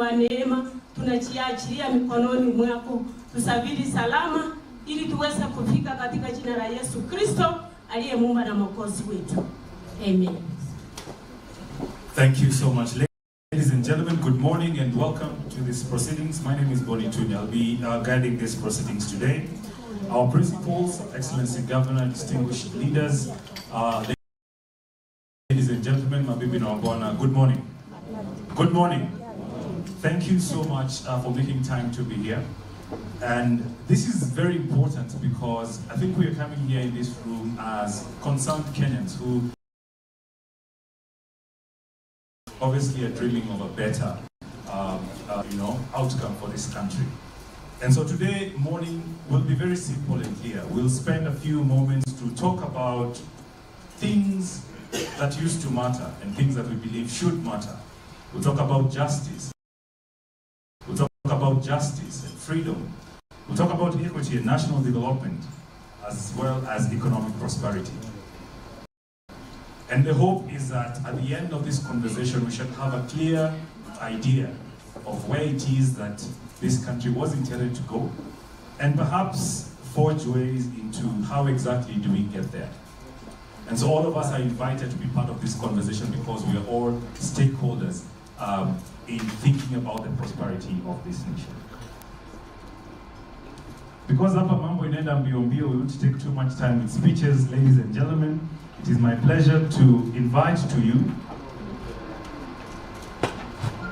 wa neema, tunachiachilia mikononi mwako. Tusafiri salama ili tuweze kufika katika jina la Yesu Kristo aliye Muumba na Mwokozi wetu. Amen. Thank you so much. Ladies and gentlemen, good morning and welcome to these proceedings. My name is Bonitunya. I'll be guiding these proceedings today. Our principals, Excellency Governor, distinguished leaders, ladies and gentlemen, Mabibi na Wabwana, good morning. Good morning. Thank you so much for making time to be here. And this is very important because I think we are coming here in this room as concerned Kenyans who obviously are dreaming of a better outcome for this country. And so today morning will be very simple and clear. We'll spend a few moments to talk about things that used to matter and things that we believe should matter. We'll talk about justice. We'll talk about justice and freedom. We'll talk about equity and national development, as well as economic prosperity. And the hope is that at the end of this conversation, we should have a clear idea of where it is that this country was intended to go, and perhaps forge ways into how exactly do we get there. And so all of us are invited to be part of this conversation because we are all stakeholders in thinking about the prosperity of this nation. Because hapa mambo inaenda mbio mbio, we won't take too much time with speeches. Ladies and gentlemen, it is my pleasure to invite to you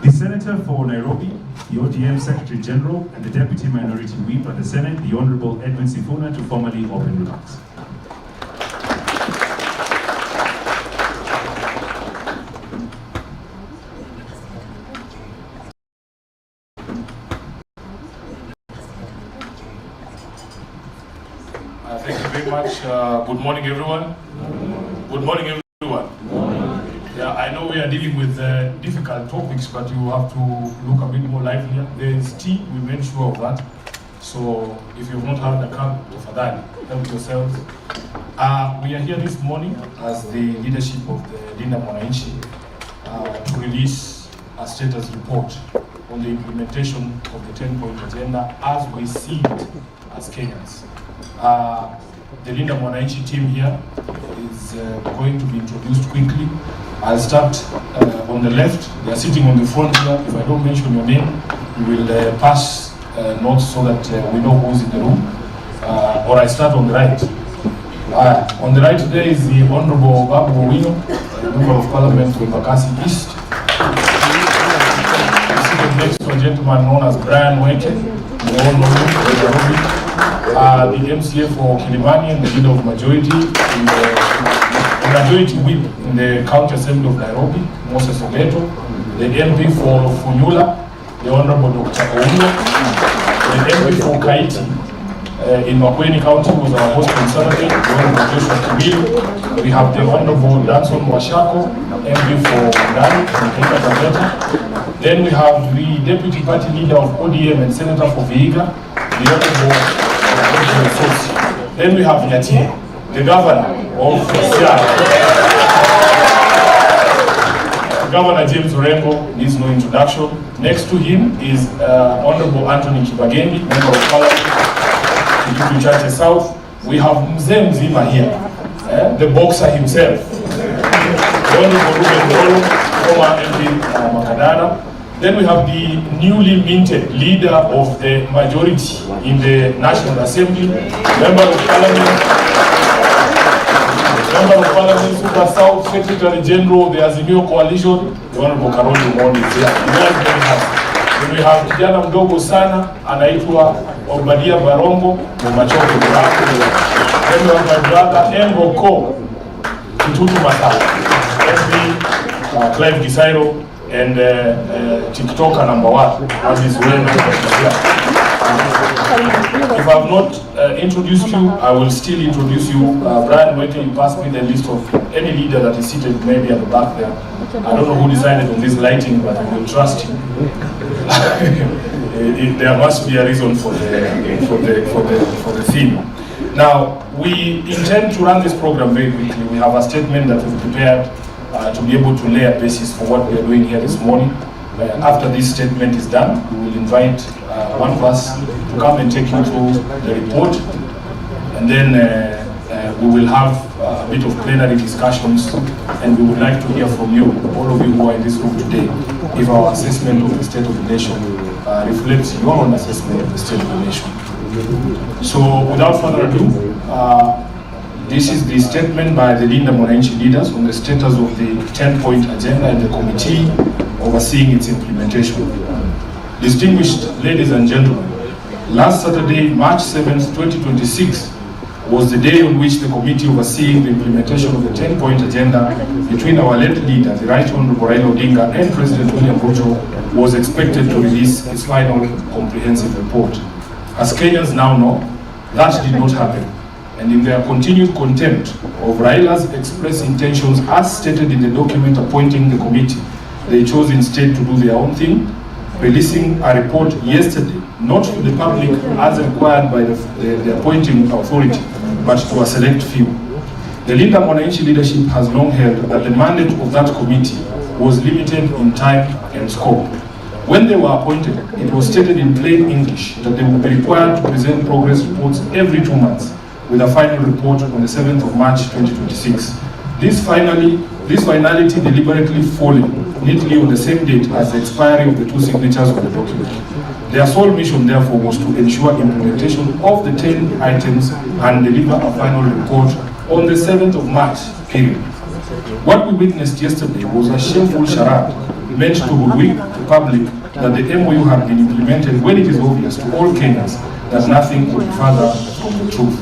the Senator for Nairobi, the ODM Secretary General, and the Deputy Minority Whip at the Senate, the Honorable Edwin Sifuna, to formally open remarks. Thank you very much. Good morning, everyone. Good morning, everyone. Yeah, I know we are dealing with difficult topics, but you have to look a bit more livelier. There is tea, we made sure of that. So if you've not had a cup of adani, help yourselves. We are here this morning as the leadership of the Linda Mwananchi to release a status report on the implementation of the 10-point agenda as we see it as Kenyans. The Linda Mwananchi team here is going to be introduced quickly. I'll start on the left. They are sitting on the front here. If I don't mention your name, you will pass notes so that we know who's in the room. Or I start on the right. On the right today is the Honorable Babu Owino, Member of Parliament for Bakassi East. Sitting next to a gentleman known as Brian Weke, the MCA for Kilimani and the leader of majority in the majority whip in the County Assembly of Nairobi, Moses Ogeto, the MP for Funyula, the Honorable Dr. Ouno, the MP for Kaiti in Makueni County was our host conservative, the Honorable Joshua Kibiru. We have the Honorable Danson Washako, MP for Ndani, Kenya Taveta. Then we have the Deputy Party Leader of ODM and Senator for Vihiga, the Honorable. Then we have Yatie, the Governor of Siaya. Governor James Orengo needs no introduction. Next to him is Honorable Anthony Kibagendi, Member of Parliament, Kilifi Chache South. We have Mzee Mzima here, the boxer himself. Honorable Ruben Dolo, former MP Makadara. Then we have the newly minted leader of the majority in the National Assembly, Member of Parliament, Super South Secretary General of the Azimio Coalition, the Honorable Karoli Mondi is here. Then we have kijana mdogo sana, anaitwa Obadia Barongo, Mumachoko Muraku. Then we have my brother Engo Ko, Kitutu Matala, MP Clive Gisairo, and TikToker #1, as is well known. If I have not introduced you, I will still introduce you. Brian, wait till you pass me the list of any leader that is seated maybe at the back there. I don't know who decided on this lighting, but I will trust you. There must be a reason for the theme. Now, we intend to run this program very quickly. We have a statement that we've prepared to be able to lay a basis for what we are doing here this morning. after this statement is done, we will invite one of us to come and take you through the report, and then we will have a bit of plenary discussions, and we would like to hear from you, all of you who are in this room today, if our assessment of the state of the nation reflects your own assessment of the state of the nation. So without further ado, this is the statement by the Linda Mwananchi leaders on the status of the 10-point agenda and the committee overseeing its implementation. Distinguished ladies and gentlemen, last Saturday, March 7th, 2026, was the day on which the committee overseeing the implementation of the 10-point agenda between our late leader, the Right Honorable Raila Odinga, and President William Ruto was expected to release its final comprehensive report. As Kenyans now know, that did not happen. And in their continued contempt of Raila's express intentions as stated in the document appointing the committee, they chose instead to do their own thing, releasing a report yesterday, not to the public as required by the appointing authority, but to a select few. The Linda Mwananchi leadership has long held that the mandate of that committee was limited in time and scope. When they were appointed, it was stated in plain English that they would be required to present progress reports every 2 months, with a final report on the 7th of March 2026. This finality deliberately falling neatly on the same date as the expiry of the 2 signatures of the document. Their sole mission, therefore, was to ensure implementation of the 10 items and deliver a final report on the 7th of March, period. What we witnessed yesterday was a shameful charade meant to hoodwink the public that the MOU had been implemented when it is obvious to all Kenyans that nothing could be further from the truth.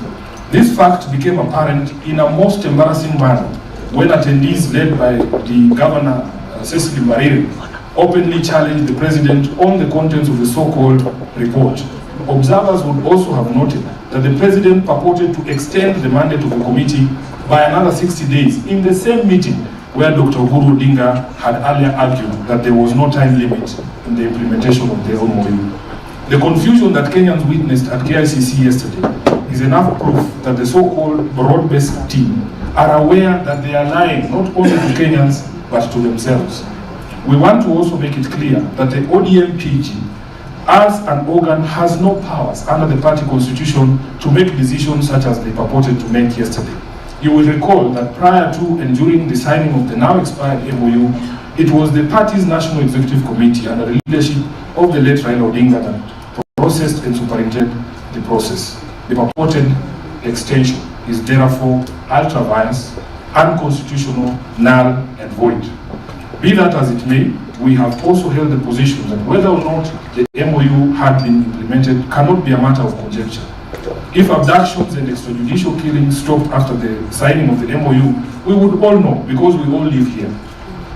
This fact became apparent in a most embarrassing manner when attendees led by the Governor, Cecily Mbarire, openly challenged the President on the contents of the so-called report. Observers would also have noted that the President purported to extend the mandate of the committee by another 60 days in the same meeting where Dr. Uhuru Odinga had earlier argued that there was no time limit in the implementation of the MOU. The confusion that Kenyans witnessed at KICC yesterday is enough proof that the so-called broad-based team are aware that they are lying not only to Kenyans but to themselves. We want to also make it clear that the ODM-PG as an organ has no powers under the party constitution to make decisions such as they purported to make yesterday. You will recall that prior to and during the signing of the now expired MOU, it was the party's National Executive Committee under the leadership of the late Raila Odinga that processed and superintended the process. The purported extension is therefore ultra-vires, unconstitutional, null, and void. Be that as it may, we have also held the position that whether or not the MOU had been implemented cannot be a matter of conjecture. If abductions and extrajudicial killings stopped after the signing of the MOU, we would all know because we all live here.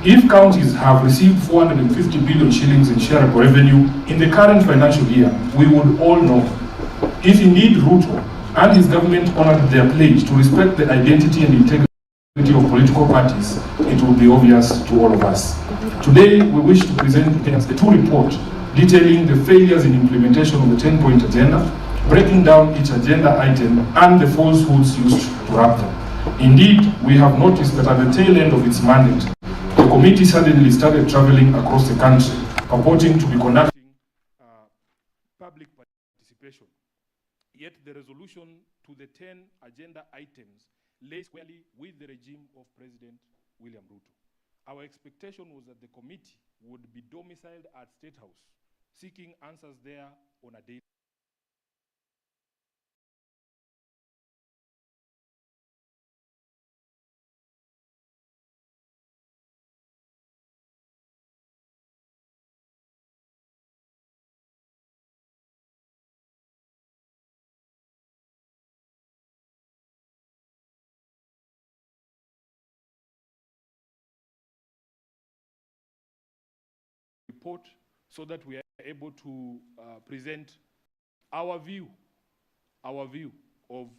If counties have received 450 billion shillings in shareable revenue in the current financial year, we would all know. If indeed Ruto and his government honored their pledge to respect the identity and integrity of political parties, it will be obvious to all of us. Today, we wish to present the 2 report detailing the failures in implementation of the 10-point agenda, breaking down each agenda item and the falsehoods used to wrap them. Indeed, we have noticed that at the tail end of its mandate, the committee suddenly started traveling across the country, purporting to be conducting public participation. Yet the resolution to the 10 agenda items lay squarely with the regime of President William Ruto. Our expectation was that the committee would be domiciled at State House, seeking answers there on a daily report so that we are able to present our view of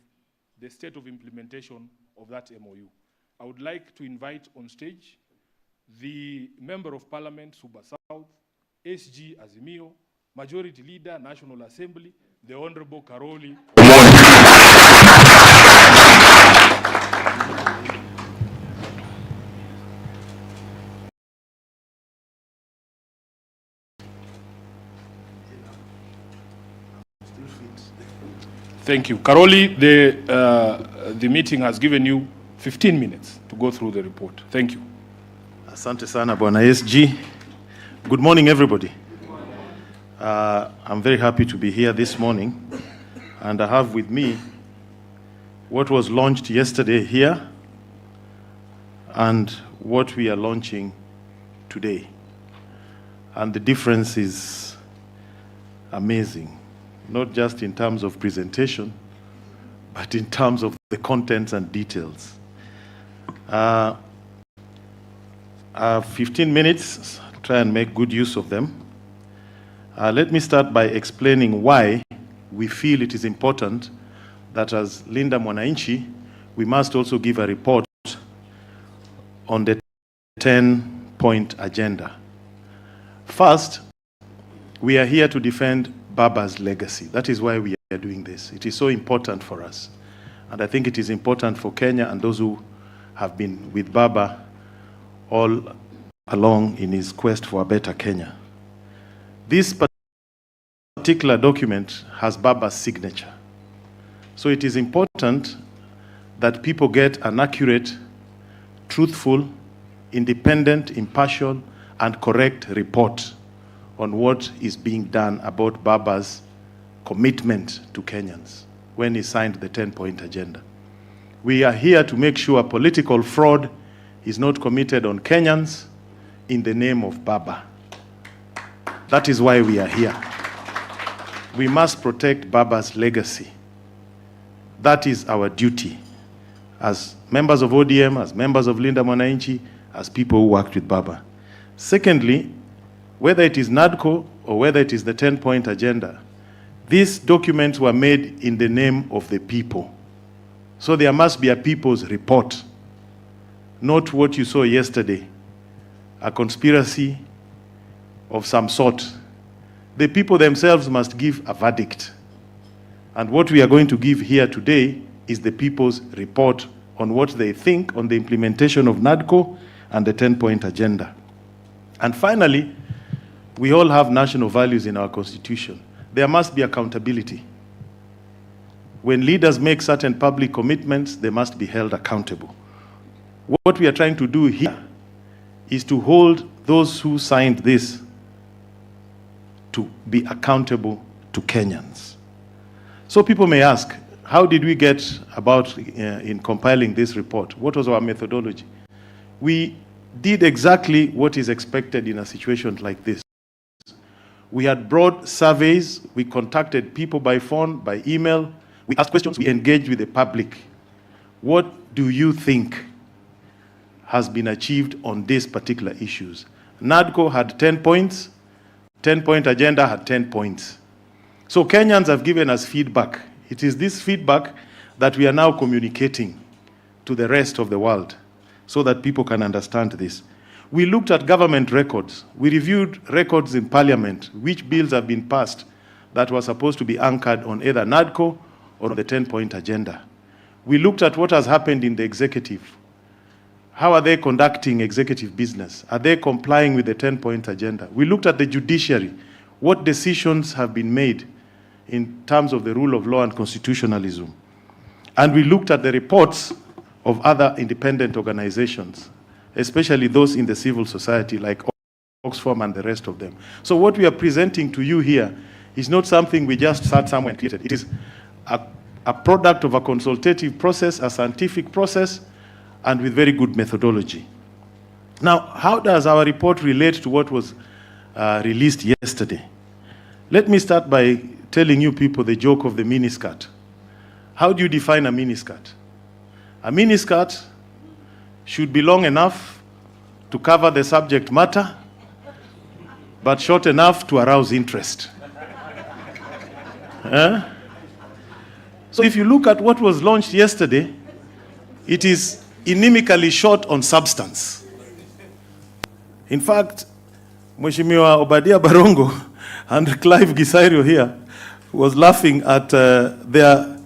the state of implementation of that MOU. I would like to invite on stage the Member of Parliament, Suba South, SG Azimio, Majority Leader, National Assembly, the Honorable Karoli. Thank you. Karoli, the meeting has given you 15 minutes to go through the report. Thank you. Asante sana, Bwana SG. Good morning, everybody. I'm very happy to be here this morning, and I have with me what was launched yesterday here and what we are launching today. And the difference is amazing, not just in terms of presentation, but in terms of the contents and details. 15 minutes, try and make good use of them. Let me start by explaining why we feel it is important that as Linda Mwananchi, we must also give a report on the 10-point agenda. First, we are here to defend Baba's legacy. That is why we are doing this. It is so important for us. And I think it is important for Kenya and those who have been with Baba all along in his quest for a better Kenya. This particular document has Baba's signature. So it is important that people get an accurate, truthful, independent, impartial, and correct report on what is being done about Baba's commitment to Kenyans when he signed the 10-point agenda. We are here to make sure political fraud is not committed on Kenyans in the name of Baba. That is why we are here. We must protect Baba's legacy. That is our duty as members of ODM, as members of Linda Mwananchi, as people who worked with Baba. Secondly, whether it is NADCO or whether it is the 10-point agenda, these documents were made in the name of the people. So there must be a people's report, not what you saw yesterday, a conspiracy of some sort. The people themselves must give a verdict. And what we are going to give here today is the people's report on what they think on the implementation of NADCO and the 10-point agenda. And finally, we all have national values in our constitution. There must be accountability. When leaders make certain public commitments, they must be held accountable. What we are trying to do here is to hold those who signed this to be accountable to Kenyans. So people may ask, how did we get about in compiling this report? What was our methodology? We did exactly what is expected in a situation like this. We had broad surveys, we contacted people by phone, by email, we asked questions, we engaged with the public. What do you think has been achieved on these particular issues? NADCO had 10 points, 10-point agenda had 10 points. So Kenyans have given us feedback. It is this feedback that we are now communicating to the rest of the world so that people can understand this. We looked at government records. We reviewed records in parliament, which bills have been passed that were supposed to be anchored on either NADCO or on the 10-point agenda. We looked at what has happened in the executive. How are they conducting executive business? Are they complying with the 10-point agenda? We looked at the judiciary. What decisions have been made in terms of the rule of law and constitutionalism? And we looked at the reports of other independent organizations, especially those in the civil society like Oxfam and the rest of them. So what we are presenting to you here is not something we just sat somewhere and created. It is a product of a consultative process, a scientific process, and with very good methodology. Now, how does our report relate to what was released yesterday? Let me start by telling you people the joke of the miniskirt. How do you define a miniskirt? A miniskirt should be long enough to cover the subject matter, but short enough to arouse interest. So if you look at what was launched yesterday, it is inimically short on substance. In fact, Mheshimiwa Obadia Barongo and Clive Gisairio here was laughing at their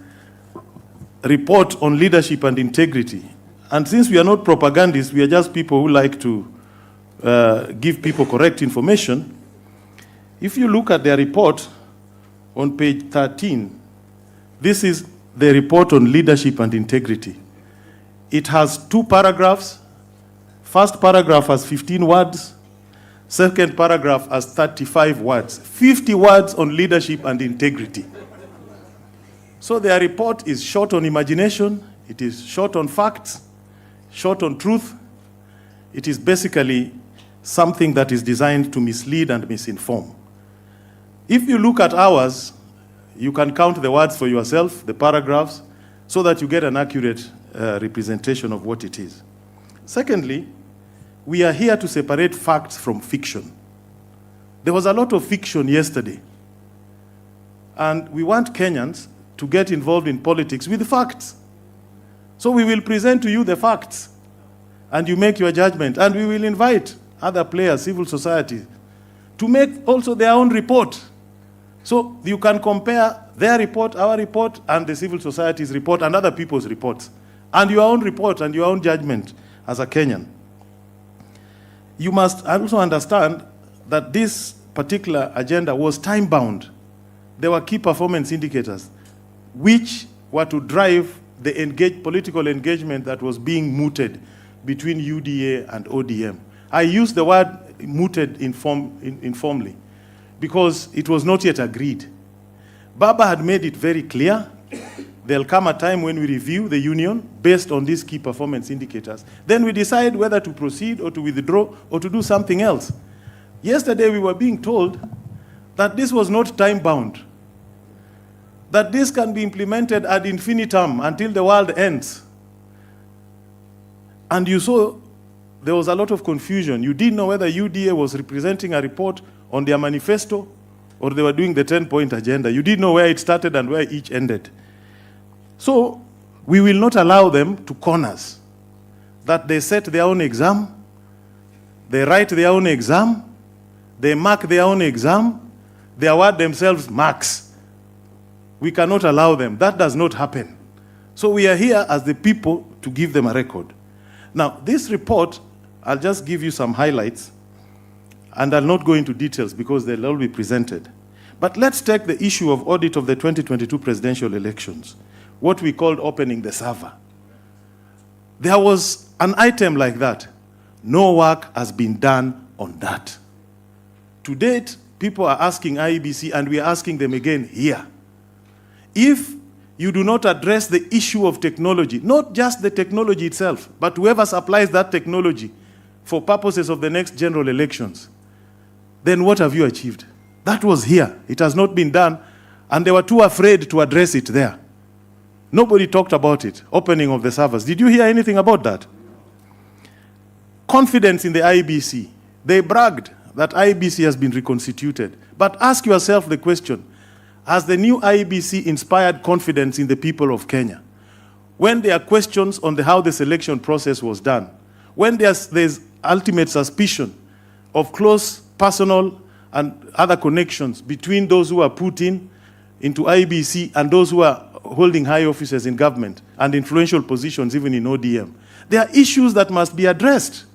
report on leadership and integrity. And since we are not propagandists, we are just people who like to give people correct information. If you look at their report on page 13, this is the report on leadership and integrity. It has 2 paragraphs. First paragraph has 15 words. Second paragraph has 35 words. 50 words on leadership and integrity. So their report is short on imagination. It is short on facts, short on truth. It is basically something that is designed to mislead and misinform. If you look at ours, you can count the words for yourself, the paragraphs, so that you get an accurate representation of what it is. Secondly, we are here to separate facts from fiction. There was a lot of fiction yesterday. And we want Kenyans to get involved in politics with facts. So we will present to you the facts, and you make your judgment. And we will invite other players, civil society, to make also their own report. So you can compare their report, our report, and the civil society's report, and other people's reports, and your own report and your own judgment as a Kenyan. You must also understand that this particular agenda was time-bound. There were key performance indicators which were to drive the political engagement that was being mooted between UDA and ODM. I use the word mooted informally because it was not yet agreed. Baba had made it very clear there'll come a time when we review the union based on these key performance indicators. Then we decide whether to proceed or to withdraw or to do something else. Yesterday we were being told that this was not time-bound, that this can be implemented ad infinitum until the world ends. And you saw there was a lot of confusion. You didn't know whether UDA was representing a report on their manifesto or they were doing the 10-point agenda. You didn't know where it started and where each ended. So we will not allow them to con us, that they set their own exam, they write their own exam, they mark their own exam, they award themselves marks. We cannot allow them. That does not happen. So we are here as the people to give them a record. Now, this report, I'll just give you some highlights, and I'll not go into details because they'll all be presented. But let's take the issue of audit of the 2022 presidential elections, what we called opening the server. There was an item like that. No work has been done on that. To date, people are asking IEBC, and we are asking them again here. If you do not address the issue of technology, not just the technology itself, but whoever supplies that technology for purposes of the next general elections, then what have you achieved? That was here. It has not been done, and they were too afraid to address it there. Nobody talked about it, opening of the servers. Did you hear anything about that? Confidence in the IEBC. They bragged that IEBC has been reconstituted. But ask yourself the question, has the new IEBC inspired confidence in the people of Kenya? When there are questions on how the selection process was done, when there's ultimate suspicion of close personal and other connections between those who are put into IEBC and those who are holding high offices in government and influential positions even in ODM, there are issues that must be addressed.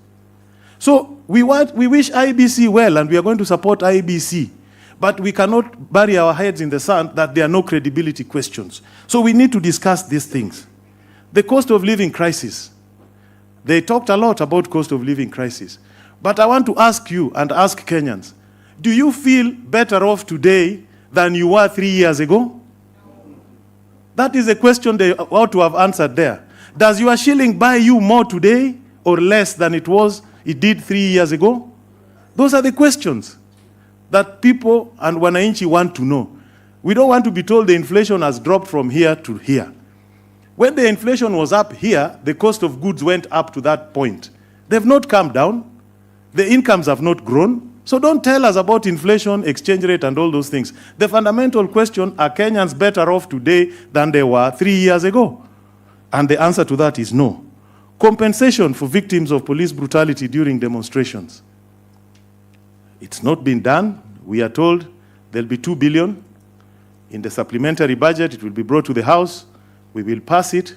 So we wish IEBC well, and we are going to support IEBC. But we cannot bury our heads in the sand that there are no credibility questions. So we need to discuss these things. The cost of living crisis. They talked a lot about cost of living crisis. But I want to ask you and ask Kenyans, do you feel better off today than you were 3 years ago? That is a question they ought to have answered there. Does your shilling buy you more today or less than it did 3 years ago? Those are the questions that people and Mwananchi want to know. We don't want to be told the inflation has dropped from here to here. When the inflation was up here, the cost of goods went up to that point. They've not come down. The incomes have not grown. So don't tell us about inflation, exchange rate, and all those things. The fundamental question, are Kenyans better off today than they were 3 years ago? And the answer to that is no. Compensation for victims of police brutality during demonstrations. It's not been done. We are told there'll be 2 billion. In the supplementary budget, it will be brought to the House. We will pass it.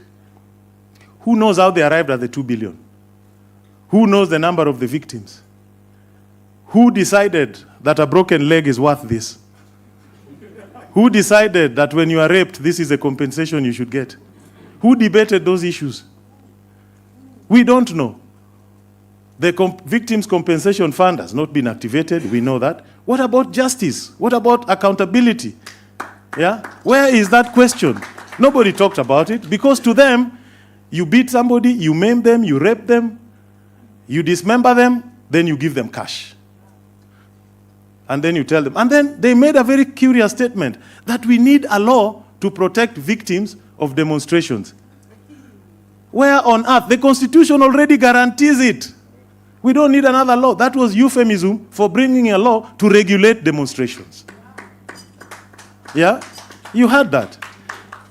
Who knows how they arrived at the 2 billion? Who knows the number of the victims? Who decided that a broken leg is worth this? Who decided that when you are raped, this is a compensation you should get? Who debated those issues? We don't know. The Victims Compensation Fund has not been activated. We know that. What about justice? What about accountability? Yeah? Where is that question? Nobody talked about it because to them, you beat somebody, you maim them, you rape them, you dismember them, then you give them cash. And then you tell them. And then they made a very curious statement that we need a law to protect victims of demonstrations. Where on earth? The Constitution already guarantees it. We don't need another law. That was euphemism for bringing a law to regulate demonstrations. Yeah? You heard that.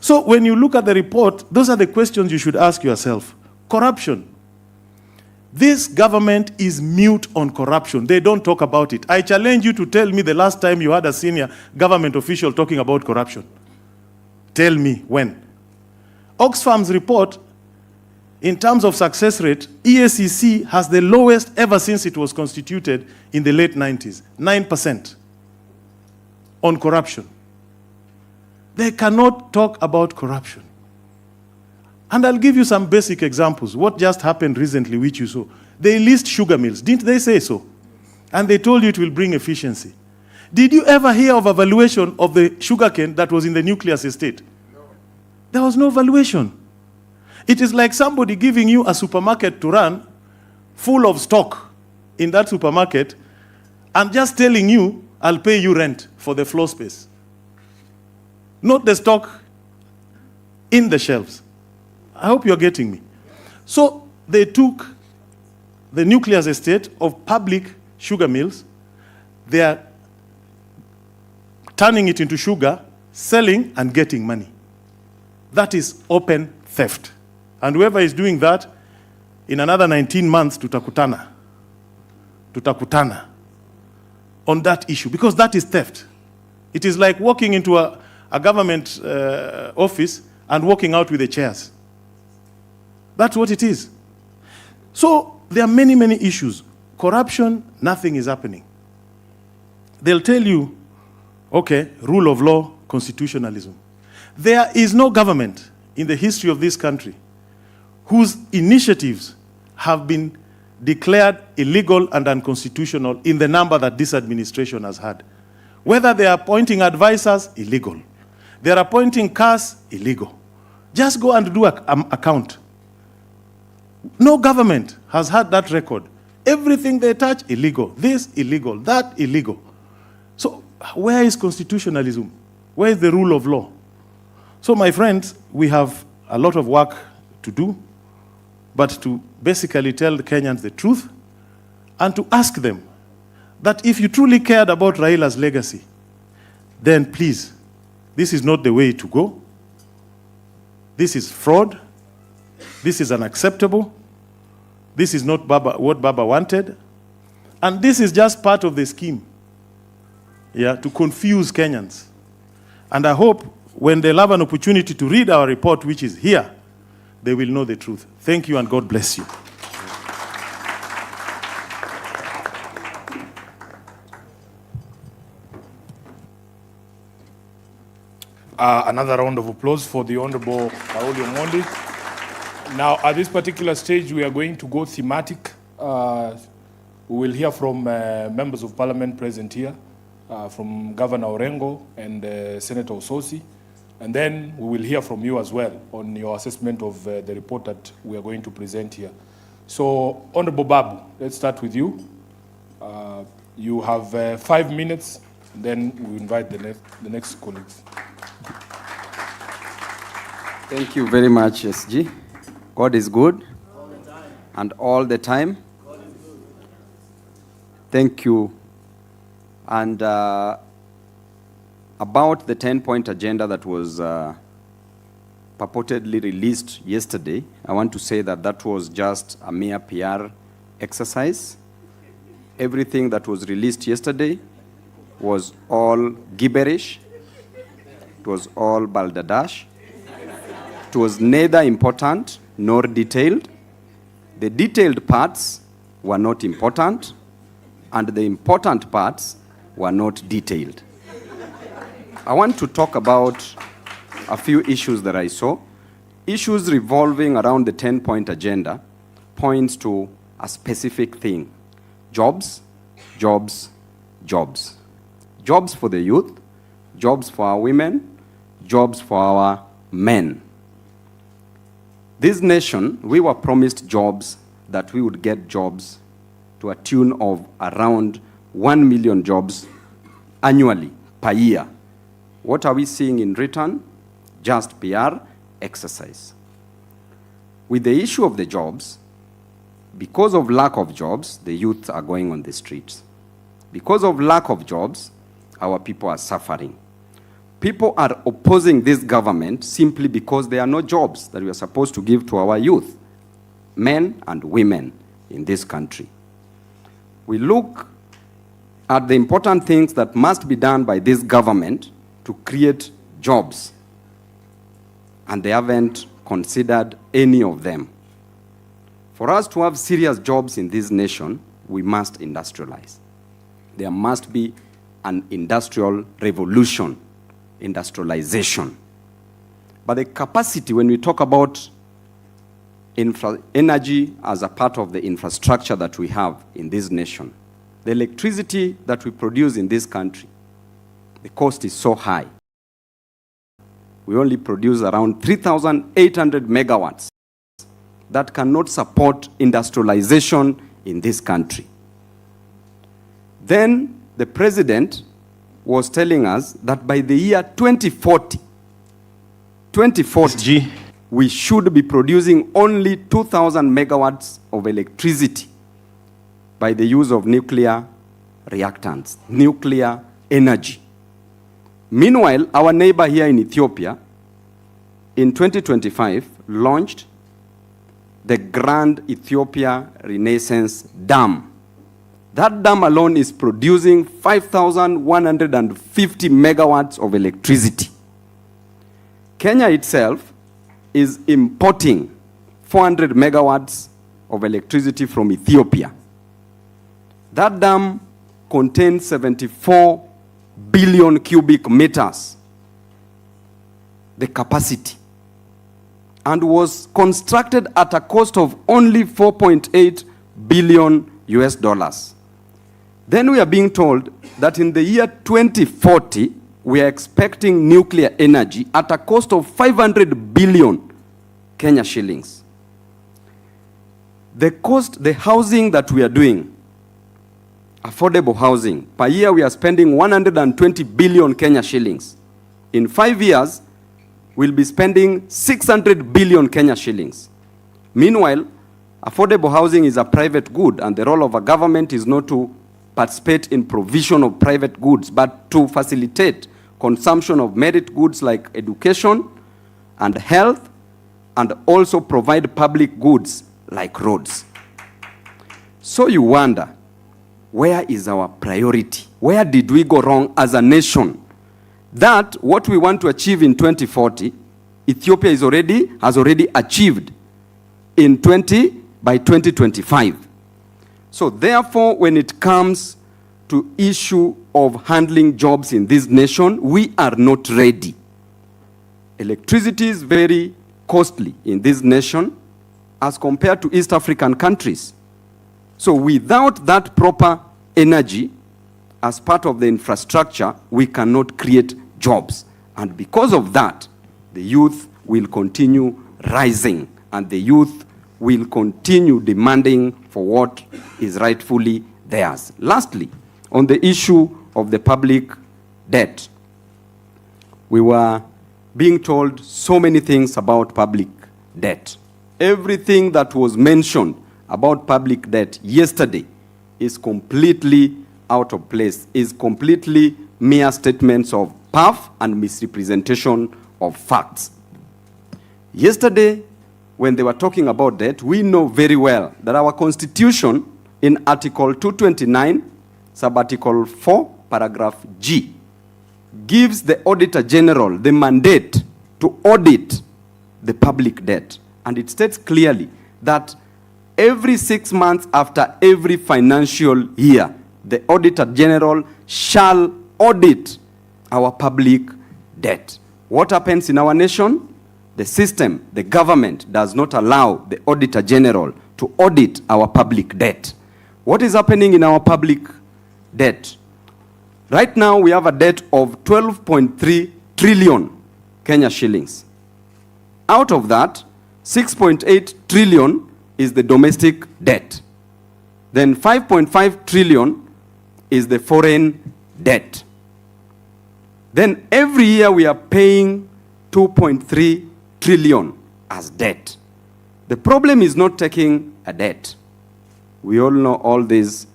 So when you look at the report, those are the questions you should ask yourself. Corruption. This government is mute on corruption. They don't talk about it. I challenge you to tell me the last time you had a senior government official talking about corruption. Tell me when. Oxfam's report, in terms of success rate, EACC has the lowest ever since it was constituted in the late 90s, 9% on corruption. They cannot talk about corruption. And I'll give you some basic examples. What just happened recently, which you saw. They leased sugar mills. Didn't they say so? And they told you it will bring efficiency. Did you ever hear of a valuation of the sugarcane that was in the nucleus estate? No. There was no valuation. It is like somebody giving you a supermarket to run full of stock in that supermarket and just telling you, I'll pay you rent for the floor space. Not the stock in the shelves. I hope you're getting me. So they took the nucleus estate of public sugar mills. They are turning it into sugar, selling and getting money. That is open theft. And whoever is doing that, in another 19 months, tutakutana on that issue, because that is theft. It is like walking into a government office and walking out with the chairs. That's what it is. So there are many, many issues. Corruption, nothing is happening. They'll tell you, okay, rule of law, constitutionalism. There is no government in the history of this country whose initiatives have been declared illegal and unconstitutional in the number that this administration has had. Whether they are appointing advisors, illegal. They are appointing cars, illegal. Just go and do a count. No government has had that record. Everything they touch, illegal. This, illegal. That, illegal. So where is constitutionalism? Where is the rule of law? So my friends, we have a lot of work to do, but to basically tell the Kenyans the truth and to ask them that if you truly cared about Raila's legacy, then please, this is not the way to go. This is fraud. This is unacceptable. This is not what Baba wanted. And this is just part of the scheme, to confuse Kenyans. And I hope when they'll have an opportunity to read our report, which is here, they will know the truth. Thank you and God bless you. Another round of applause for the Honorable Paoli Omondi. Now, at this particular stage, we are going to go thematic. We will hear from members of parliament present here, from Governor Orengo and Senator Ososi. And then we will hear from you as well on your assessment of the report that we are going to present here. So, Honorable Babu, let's start with you. You have 5 minutes, and then we invite the next colleagues. Thank you very much, SG. God is good. All the time. And all the time. God is good. Thank you. And about the 10-point agenda that was purportedly released yesterday, I want to say that that was just a mere PR exercise. Everything that was released yesterday was all gibberish. It was all balderdash. It was neither important nor detailed. The detailed parts were not important, and the important parts were not detailed. I want to talk about a few issues that I saw. Issues revolving around the 10-point agenda points to a specific thing. Jobs, jobs, jobs. Jobs for the youth, jobs for our women, jobs for our men. This nation, we were promised jobs, that we would get jobs to a tune of around 1 million jobs annually, per year. What are we seeing in return? Just PR exercise. With the issue of the jobs, because of lack of jobs, the youth are going on the streets. Because of lack of jobs, our people are suffering. People are opposing this government simply because there are no jobs that we are supposed to give to our youth, men and women in this country. We look at the important things that must be done by this government to create jobs, and they haven't considered any of them. For us to have serious jobs in this nation, we must industrialize. There must be an industrial revolution, industrialization. But the capacity, when we talk about energy as a part of the infrastructure that we have in this nation, the electricity that we produce in this country, the cost is so high. We only produce around 3,800 megawatts that cannot support industrialization in this country. Then the president was telling us that by the year 2040, we should be producing only 2,000 megawatts of electricity by the use of nuclear reactants, nuclear energy. Meanwhile, our neighbor here in Ethiopia, in 2025, launched the Grand Ethiopia Renaissance Dam. That dam alone is producing 5,150 megawatts of electricity. Kenya itself is importing 400 megawatts of electricity from Ethiopia. That dam contains 74 billion cubic meters, the capacity, and was constructed at a cost of only 4.8 billion US dollars. Then we are being told that in the year 2040, we are expecting nuclear energy at a cost of 500 billion Kenya shillings. The cost, the housing that we are doing, affordable housing, per year we are spending 120 billion Kenya shillings. In 5 years, we'll be spending 600 billion Kenya shillings. Meanwhile, affordable housing is a private good, and the role of a government is not to participate in provision of private goods, but to facilitate consumption of merit goods like education and health, and also provide public goods like roads. So you wonder, where is our priority? Where did we go wrong as a nation? That what we want to achieve in 2040, Ethiopia has already achieved by 2025. So therefore, when it comes to issue of handling jobs in this nation, we are not ready. Electricity is very costly in this nation as compared to East African countries. So without that proper energy as part of the infrastructure, we cannot create jobs. And because of that, the youth will continue rising, and the youth will continue demanding for what is rightfully theirs. Lastly, on the issue of the public debt, we were being told so many things about public debt. Everything that was mentioned about public debt yesterday is completely out of place, is completely mere statements of puff and misrepresentation of facts. Yesterday, when they were talking about debt, we know very well that our Constitution in Article 229, Sub-Article 4, Paragraph G, gives the Auditor General the mandate to audit the public debt. And it states clearly that every 6 months after every financial year, the Auditor General shall audit our public debt. What happens in our nation? The system, the government does not allow the Auditor General to audit our public debt. What is happening in our public debt? Right now, we have a debt of 12.3 trillion Kenya shillings. Out of that, 6.8 trillion is the domestic debt. Then 5.5 trillion is the foreign debt. Then every year we are paying 2.3 trillion as debt. The problem is not taking a debt. We all know all this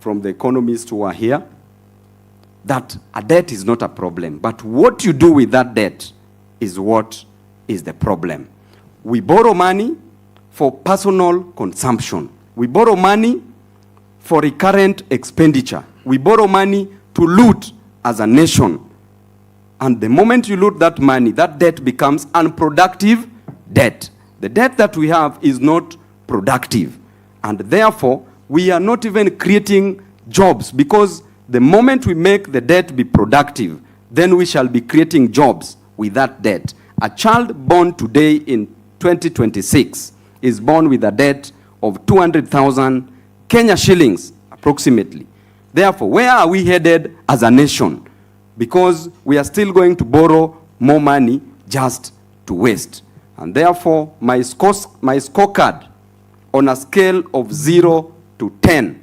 from the economists who are here, that a debt is not a problem. But what you do with that debt is what is the problem. We borrow money for personal consumption. We borrow money for recurrent expenditure. We borrow money to loot as a nation. And the moment you loot that money, that debt becomes unproductive debt. The debt that we have is not productive. And therefore, we are not even creating jobs, because the moment we make the debt be productive, then we shall be creating jobs with that debt. A child born today in 2026 is born with a debt of 200,000 Kenya shillings, approximately. Therefore, where are we headed as a nation? Because we are still going to borrow more money just to waste. And therefore, my scorecard on a scale of 0 to 10,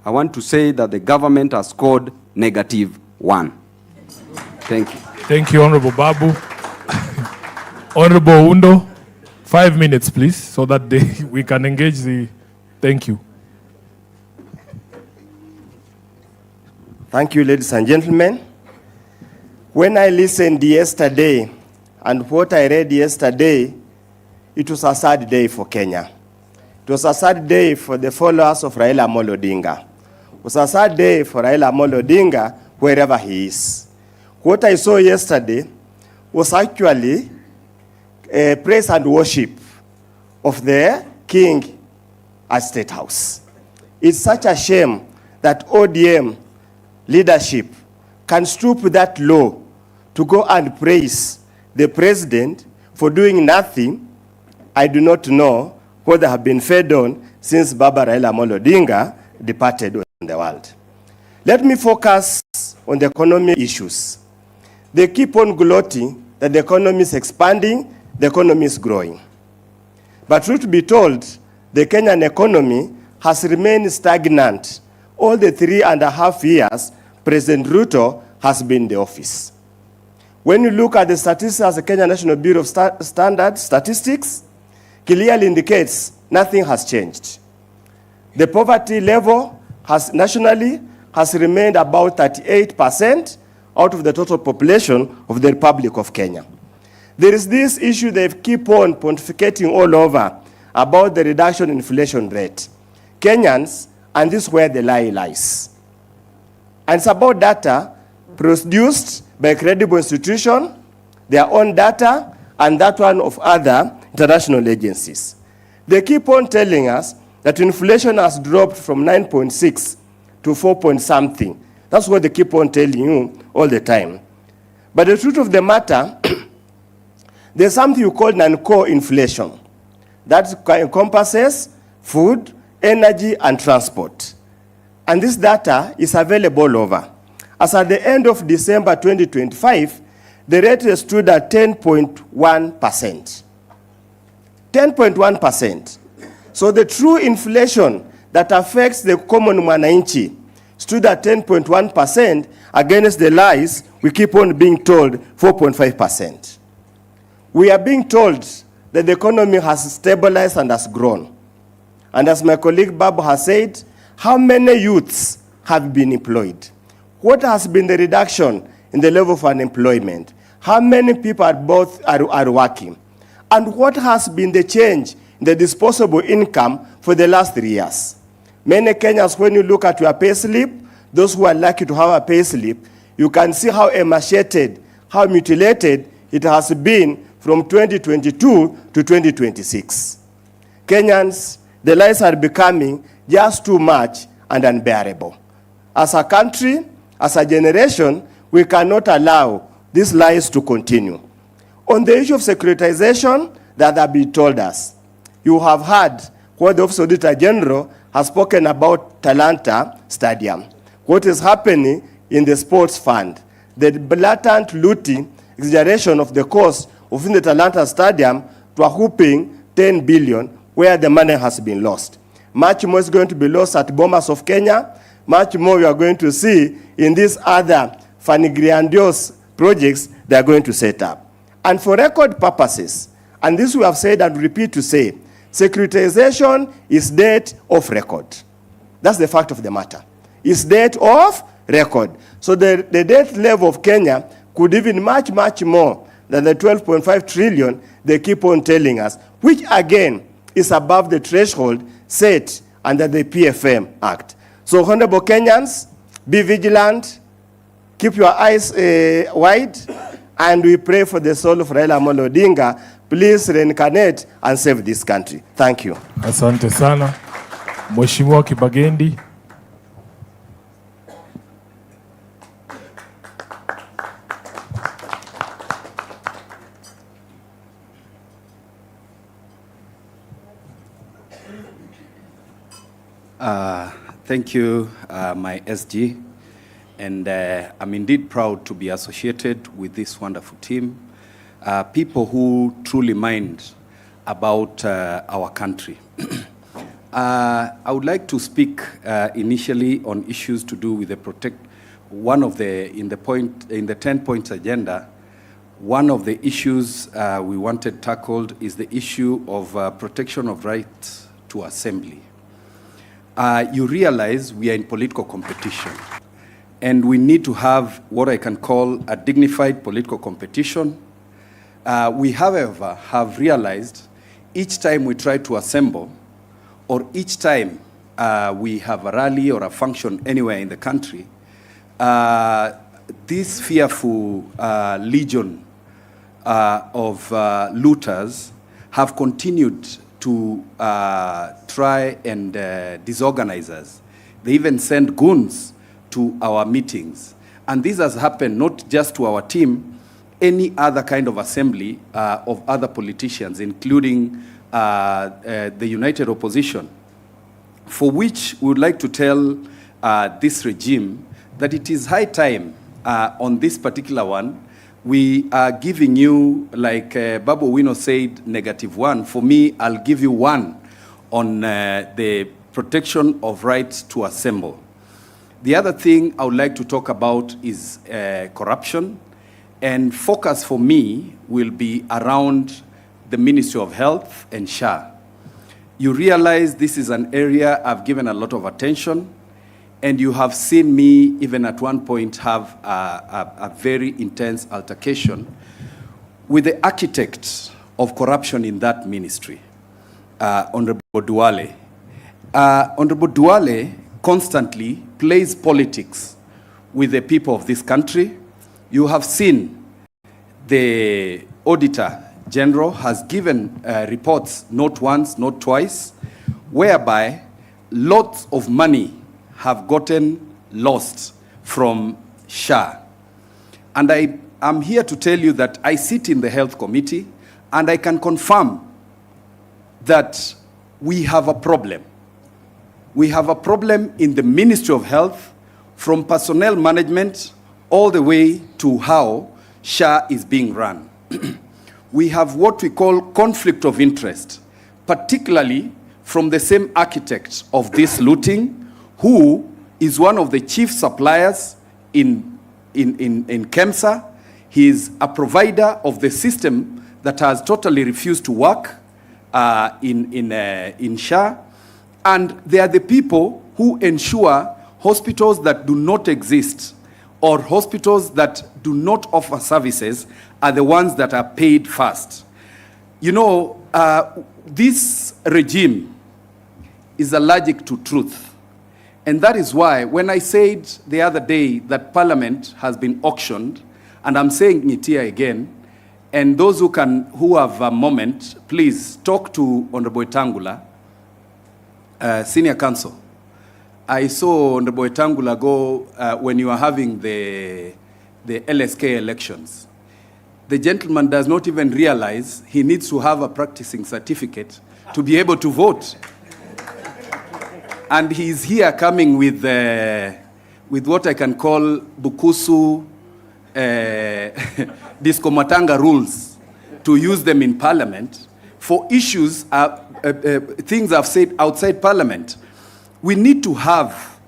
I want to say that the government has scored -1. Thank you. Thank you, Honorable Babu. Honorable Undo, 5 minutes, please, so that we can engage the... Thank you. Thank you, ladies and gentlemen. When I listened yesterday and what I read yesterday, it was a sad day for Kenya. It was a sad day for the followers of Raila Amolo Odinga. It was a sad day for Raila Amolo Odinga, wherever he is. What I saw yesterday was actually a praise and worship of the king at State House. It's such a shame that ODM leadership can stoop that low to go and praise the president for doing nothing. I do not know what they have been fed on since Baba Raila Amolo Odinga departed in the world. Let me focus on the economic issues. They keep on gloating that the economy is expanding, the economy is growing. But truth be told, the Kenyan economy has remained stagnant all the 3.5 years President Ruto has been in the office. When you look at the statistics of the Kenya National Bureau of Standard Statistics, clearly indicates nothing has changed. The poverty level nationally has remained about 38% out of the total population of the Republic of Kenya. There is this issue they keep on pontificating all over about the reduction in inflation rate. Kenyans, and this is where the lie lies. And it's about data produced by a credible institution, their own data, and that one of other international agencies. They keep on telling us that inflation has dropped from 9.6 to 4-point-something. That's what they keep on telling you all the time. But the truth of the matter, there's something you call non-core inflation. That encompasses food, energy, and transport. And this data is available all over. As at the end of December 2025, the rate stood at 10.1%. 10.1%. So the true inflation that affects the common Mwananchi stood at 10.1% against the lies we keep on being told 4.5%. We are being told that the economy has stabilized and has grown. And as my colleague Babu has said, how many youths have been employed? What has been the reduction in the level of unemployment? How many people are working? And what has been the change in the disposable income for the last 3 years? Many Kenyans, when you look at your pay slip, those who are lucky to have a pay slip, you can see how emaciated, how mutilated it has been from 2022 to 2026. Kenyans, the lies are becoming just too much and unbearable. As a country, as a generation, We cannot allow these lies to continue. On the issue of securitization that have been told us, you have heard what the Office of Auditor General has spoken about Talanta Stadium. What is happening in the sports fund, the blatant looting, exaggeration of the cost of the Talanta Stadium to a whopping 10 billion, where the money has been lost. Much more is going to be lost at Bomas of Kenya. Much more we are going to see in these other funny grandiose projects they are going to set up. And for record purposes, and this we have said and repeat to say, securitization is debt of record. That's the fact of the matter. It's debt of record. So the debt level of Kenya could even much, much more than the 12.5 trillion they keep on telling us, which again is above the threshold set under the PFM Act. So honorable Kenyans, be vigilant, keep your eyes wide, and we pray for the soul of Raila Amolo Odinga. Please reincarnate and save this country. Thank you. Asante sana. Mheshimiwa Kibagendi. Thank you, my SG. And I'm indeed proud to be associated with this wonderful team. People who truly mind about our country. I would like to speak initially on issues to do with the in the 10 points agenda. One of the issues we wanted tackled is the issue of protection of rights to assembly. You realize we are in political competition, and we need to have what I can call a dignified political competition. We, however, have realized each time we try to assemble, or each time we have a rally or a function anywhere in the country, this fearful legion of looters have continued to try and disorganize us. They even send goons to our meetings. And this has happened not just to our team, any other kind of assembly of other politicians, including the United Opposition, for which we would like to tell this regime that it is high time on this particular one. We are giving you, like Babu Wino said, -1. For me, I'll give you 1 on the protection of rights to assemble. The other thing I would like to talk about is corruption. And focus for me will be around the Ministry of Health and SHA. You realize this is an area I've given a lot of attention, and you have seen me even at one point have a very intense altercation with the architect of corruption in that ministry, Honorable Duale. Honorable Duale constantly plays politics with the people of this country. You have seen the Auditor General has given reports not once, not twice, whereby lots of money have gotten lost from SHA. And I'm here to tell you that I sit in the Health Committee, and I can confirm that we have a problem. We have a problem in the Ministry of Health, from personnel management all the way to how SHA is being run. We have what we call conflict of interest, particularly from the same architect of this looting, who is one of the chief suppliers in KEMSA. He is a provider of the system that has totally refused to work in SHA. And they are the people who ensure hospitals that do not exist or hospitals that do not offer services are the ones that are paid first. You know, this regime is allergic to truth. And that is why when I said the other day that Parliament has been auctioned, and I'm saying it here again, and those who have a moment, please talk to Honorable Tangula, Senior Counsel. I saw Honorable Tangula go when you were having the the LSK elections. The gentleman does not even realize he needs to have a practicing certificate to be able to vote. And he's here coming with what I can call Bukusu Diskomatanga rules to use them in Parliament for issues, things I've said outside Parliament. We need to have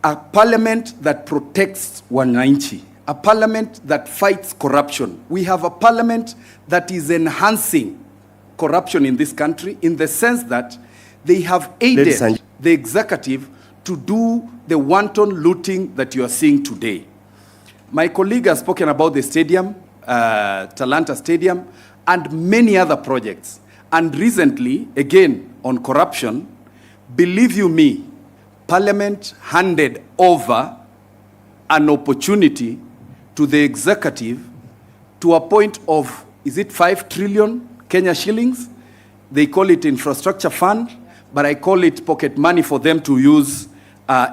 a Parliament that protects Mwananchi, a Parliament that fights corruption. We have a Parliament that is enhancing corruption in this country in the sense that they have aided the executive to do the wanton looting that you are seeing today. My colleague has spoken about the stadium, Talanta Stadium, and many other projects. And recently, again, on corruption, believe you me, Parliament handed over an opportunity to the executive to a point of, is it 5 trillion Kenya shillings? They call it infrastructure fund, but I call it pocket money for them to use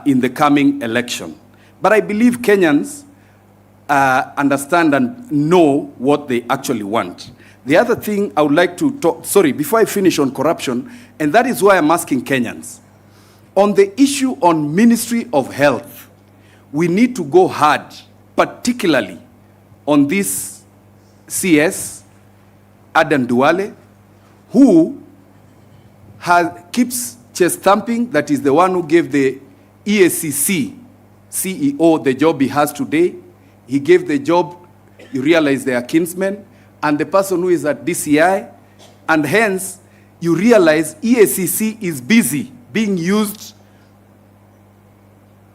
in the coming election. But I believe Kenyans understand and know what they actually want. The other thing I would like to talk, sorry, before I finish on corruption, and that is why I'm asking Kenyans, on the issue on Ministry of Health, we need to go hard, particularly on this CS, Adan Duale, who keeps chest thumping, that is the one who gave the EACC CEO the job he has today. He gave the job, you realize they are kinsmen, and the person who is at DCI, and hence you realize EACC is busy being used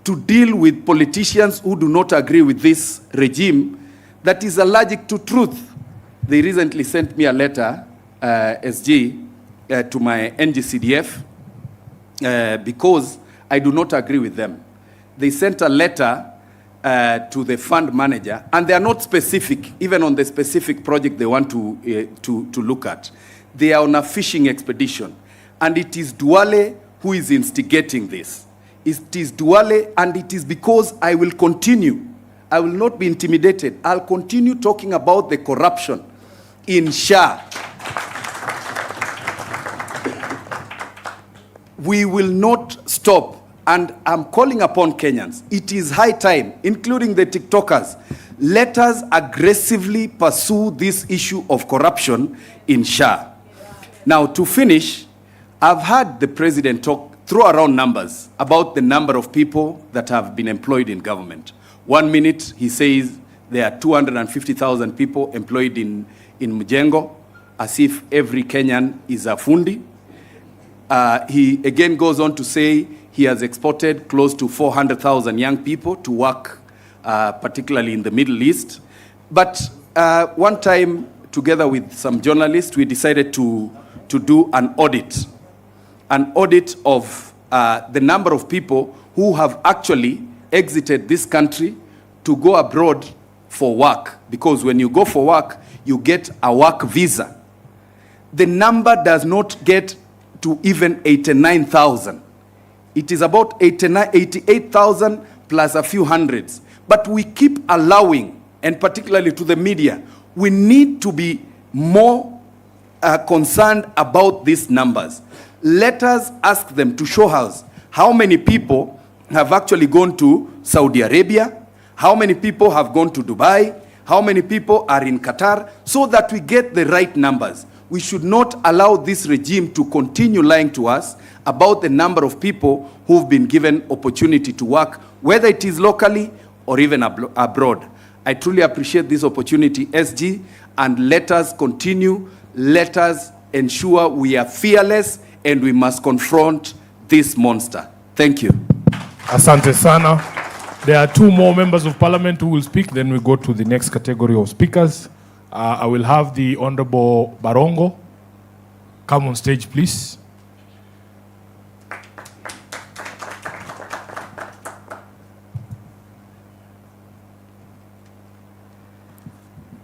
to deal with politicians who do not agree with this regime that is allergic to truth. They recently sent me a letter, SG, to my NGCDF because I do not agree with them. They sent a letter to the fund manager, and they are not specific, even on the specific project they want to look at. They are on a fishing expedition, and it is Duale who is instigating this. It is Duale, and it is because I will continue. I will not be intimidated. I'll continue talking about the corruption in SHA. We will not stop. And I'm calling upon Kenyans. It is high time, including the TikTokers, let us aggressively pursue this issue of corruption in SHA. Now, to finish, I've heard the president throw around numbers about the number of people that have been employed in government. 1 minute, he says there are 250,000 people employed in Mjengo, as if every Kenyan is a fundi. He again goes on to say he has exported close to 400,000 young people to work, particularly in the Middle East. But one time, together with some journalists, we decided to do an audit of the number of people who have actually exited this country to go abroad for work. Because when you go for work, you get a work visa. The number does not get to even 89,000. It is about 88,000 plus a few hundreds. But we keep allowing, and particularly to the media, we need to be more concerned about these numbers. Let us ask them to show us how many people have actually gone to Saudi Arabia, how many people have gone to Dubai, how many people are in Qatar, so that we get the right numbers. We should not allow this regime to continue lying to us about the number of people who've been given opportunity to work, whether it is locally or even abroad. I truly appreciate this opportunity, SG, and let us continue. Let us ensure we are fearless, and we must confront this monster. Thank you. Asante sana. There are 2 more members of parliament who will speak, then we go to the next category of speakers. I will have the Honorable Barongo come on stage, please.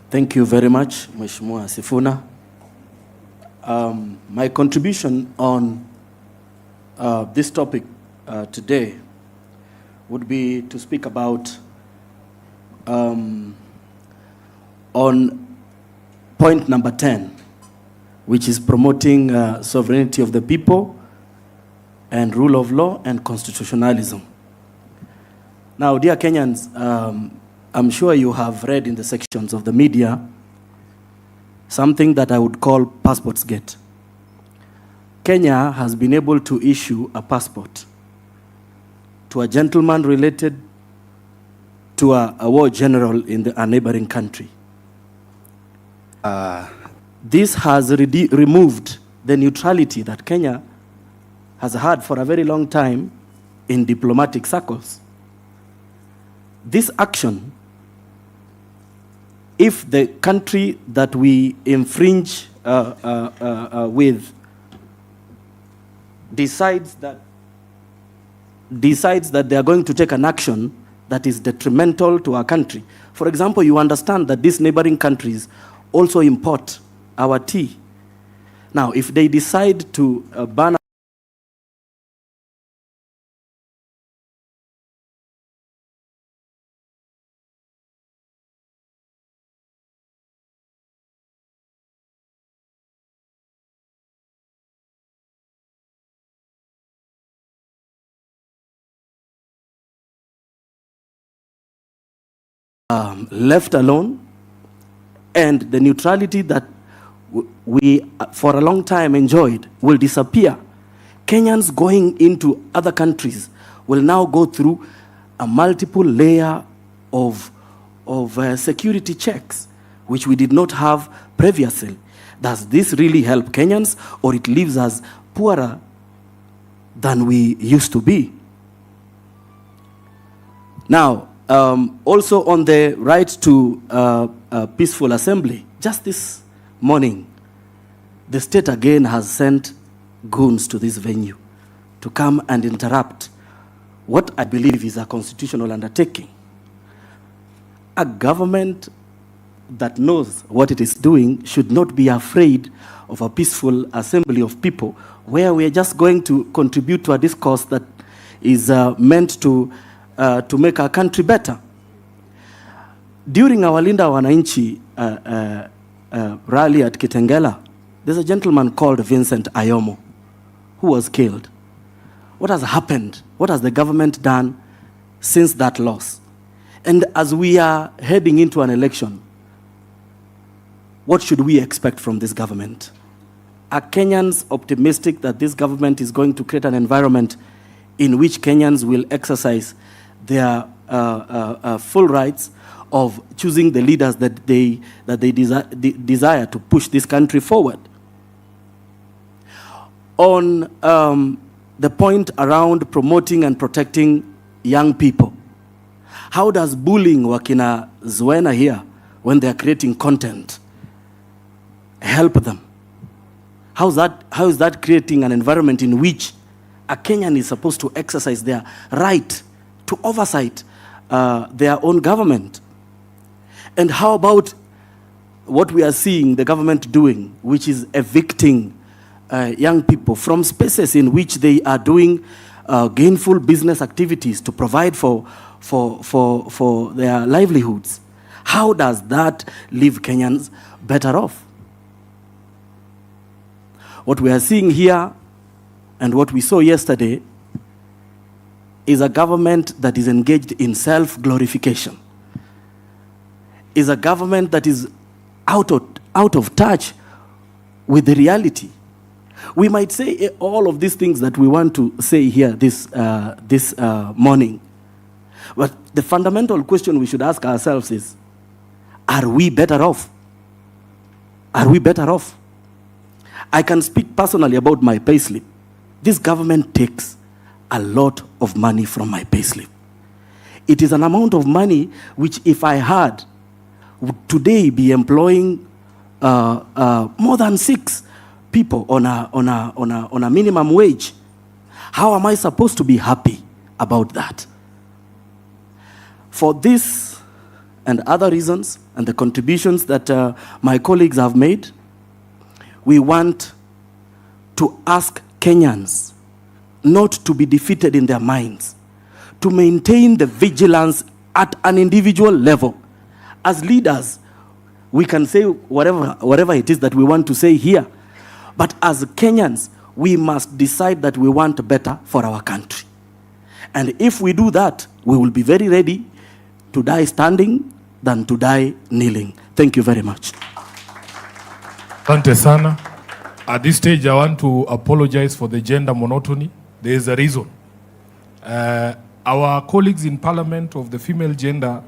Thank you very much, Mheshimiwa Sifuna. My contribution on this topic today would be to speak about on point number 10, which is promoting sovereignty of the people and rule of law and constitutionalism. Now, dear Kenyans, I'm sure you have read in the sections of the media something that I would call passports gate. Kenya has been able to issue a passport to a gentleman related to a war general in a neighboring country. This has removed the neutrality that Kenya has had for a very long time in diplomatic circles. This action, if the country that we infringe with decides that they are going to take an action that is detrimental to our country. For example, you understand that these neighboring countries also import our tea. Now, if they decide to ban left alone, and the neutrality that we for a long time enjoyed will disappear. Kenyans going into other countries will now go through a multiple layer of security checks, which we did not have previously. Does this really help Kenyans, or it leaves us poorer than we used to be? Now, also on the right to peaceful assembly, just this morning, the state again has sent goons to this venue to come and interrupt what I believe is a constitutional undertaking. A government that knows what it is doing should not be afraid of a peaceful assembly of people where we are just going to contribute to a discourse that is meant to make our country better. During our Linda Mwananchi rally at Kitengela, there's a gentleman called Vincent Ayomo who was killed. What has happened? What has the government done since that loss? And as we are heading into an election, what should we expect from this government? Are Kenyans optimistic that this government is going to create an environment in which Kenyans will exercise their full rights of choosing the leaders that they desire to push this country forward? On the point around promoting and protecting young people, how does bullying wakina Zuena here when they are creating content help them? How is that creating an environment in which a Kenyan is supposed to exercise their right to oversight their own government? And how about what we are seeing the government doing, which is evicting young people from spaces in which they are doing gainful business activities to provide for their livelihoods? How does that leave Kenyans better off? What we are seeing here and what we saw yesterday is a government that is engaged in self-glorification, is a government that is out of touch with the reality. We might say all of these things that we want to say here this morning, but the fundamental question we should ask ourselves is, are we better off? Are we better off? I can speak personally about my payslip. This government takes a lot of money from my payslip. It is an amount of money which, if I had, would today be employing more than 6 people on a minimum wage. How am I supposed to be happy about that? For this and other reasons, and the contributions that my colleagues have made, we want to ask Kenyans not to be defeated in their minds, to maintain the vigilance at an individual level. As leaders, we can say whatever it is that we want to say here. But as Kenyans, we must decide that we want better for our country. And if we do that, we will be very ready to die standing than to die kneeling. Thank you very much. Asante sana. At this stage, I want to apologize for the gender monotony. There is a reason. Our colleagues in Parliament of the female gender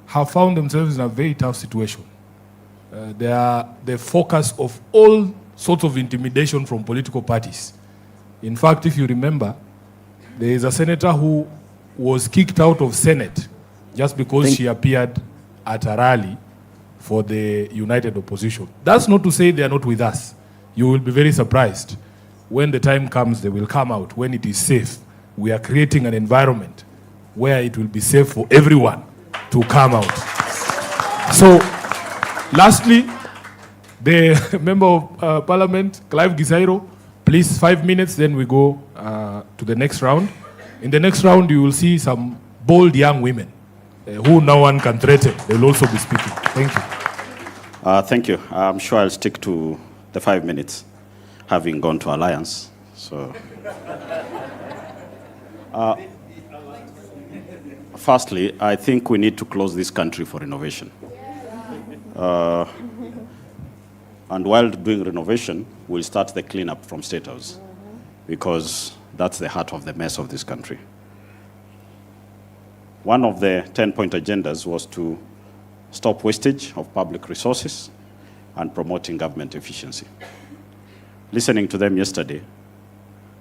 have found themselves in a very tough situation. They are the focus of all sorts of intimidation from political parties. In fact, if you remember, there is a senator who was kicked out of Senate just because she appeared at a rally for the united opposition. That's not to say they are not with us. You will be very surprised. When the time comes, they will come out when it is safe. We are creating an environment where it will be safe for everyone to come out. So, lastly, the Member of Parliament, Clive Gisairo, please 5 minutes, then we go to the next round. In the next round, you will see some bold young women who no one can threaten. They will also be speaking. Thank you. Thank you. I'm sure I'll stick to the 5 minutes, having gone to Alliance. So, firstly, I think we need to close this country for renovation. And while doing renovation, we'll start the cleanup from State House, because that's the heart of the mess of this country. One of the 10-point agendas was to stop wastage of public resources and promoting government efficiency. Listening to them yesterday,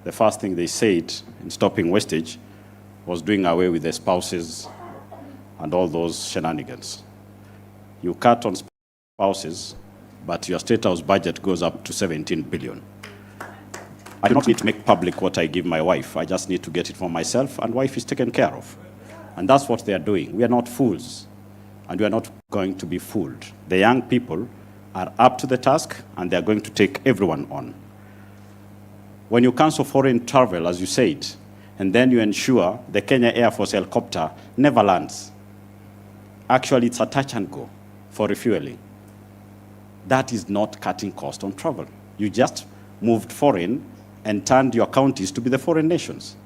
the first thing they said in stopping wastage was doing away with the spouses and all those shenanigans. You cut on spouses, but your State House budget goes up to 17 billion. I do not need to make public what I give my wife. I just need to get it for myself, and wife is taken care of. And that's what they are doing. We are not fools, and we are not going to be fooled. The young people are up to the task, and they are going to take everyone on. When you cancel foreign travel, as you said, and then you ensure the Kenya Air Force helicopter never lands, actually it's a touch and go for refueling. That is not cutting cost on travel. You just moved foreign and turned your counties to be the foreign nations.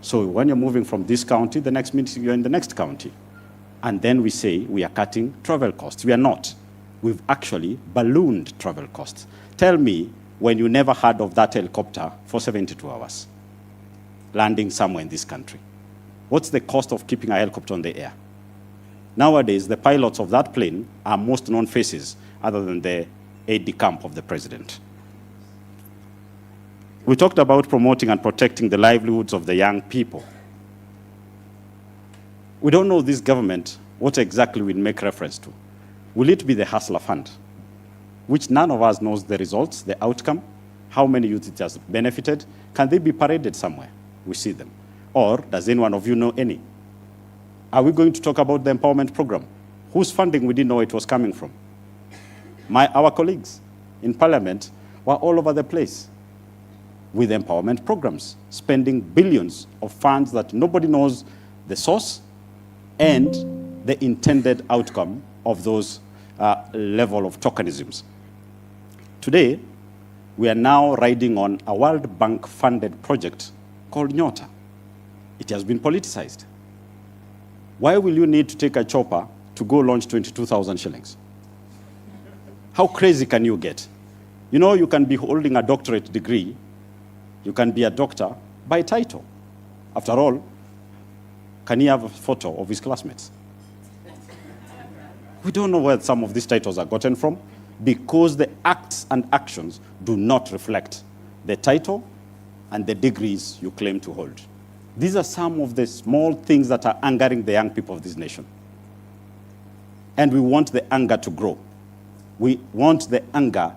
So when you're moving from this county, the next minute you're in the next county. And then we say we are cutting travel costs. We are not. We've actually ballooned travel costs. Tell me when you never heard of that helicopter for 72 hours, landing somewhere in this country. What's the cost of keeping a helicopter on the air? Nowadays, the pilots of that plane are most known faces other than the aide-de-camp of the president. We talked about promoting and protecting the livelihoods of the young people. We don't know this government what exactly we'll make reference to. Will it be the Hustler Fund, which none of us knows the results, the outcome, how many youth it has benefited? Can they be paraded somewhere? We see them. Or does any one of you know any? Are we going to talk about the empowerment program? Whose funding we didn't know it was coming from? Our colleagues in Parliament were all over the place with empowerment programs, spending billions of funds that nobody knows the source and the intended outcome of those level of tokenisms. Today, we are now riding on a World Bank-funded project called Nyota. It has been politicized. Why will you need to take a chopper to go launch 22,000 shillings? How crazy can you get? You know, you can be holding a doctorate degree, you can be a doctor by title. After all, can he have a photo of his classmates? We don't know where some of these titles are gotten from because the acts and actions do not reflect the title and the degrees you claim to hold. These are some of the small things that are angering the young people of this nation. And we want the anger to grow. We want the anger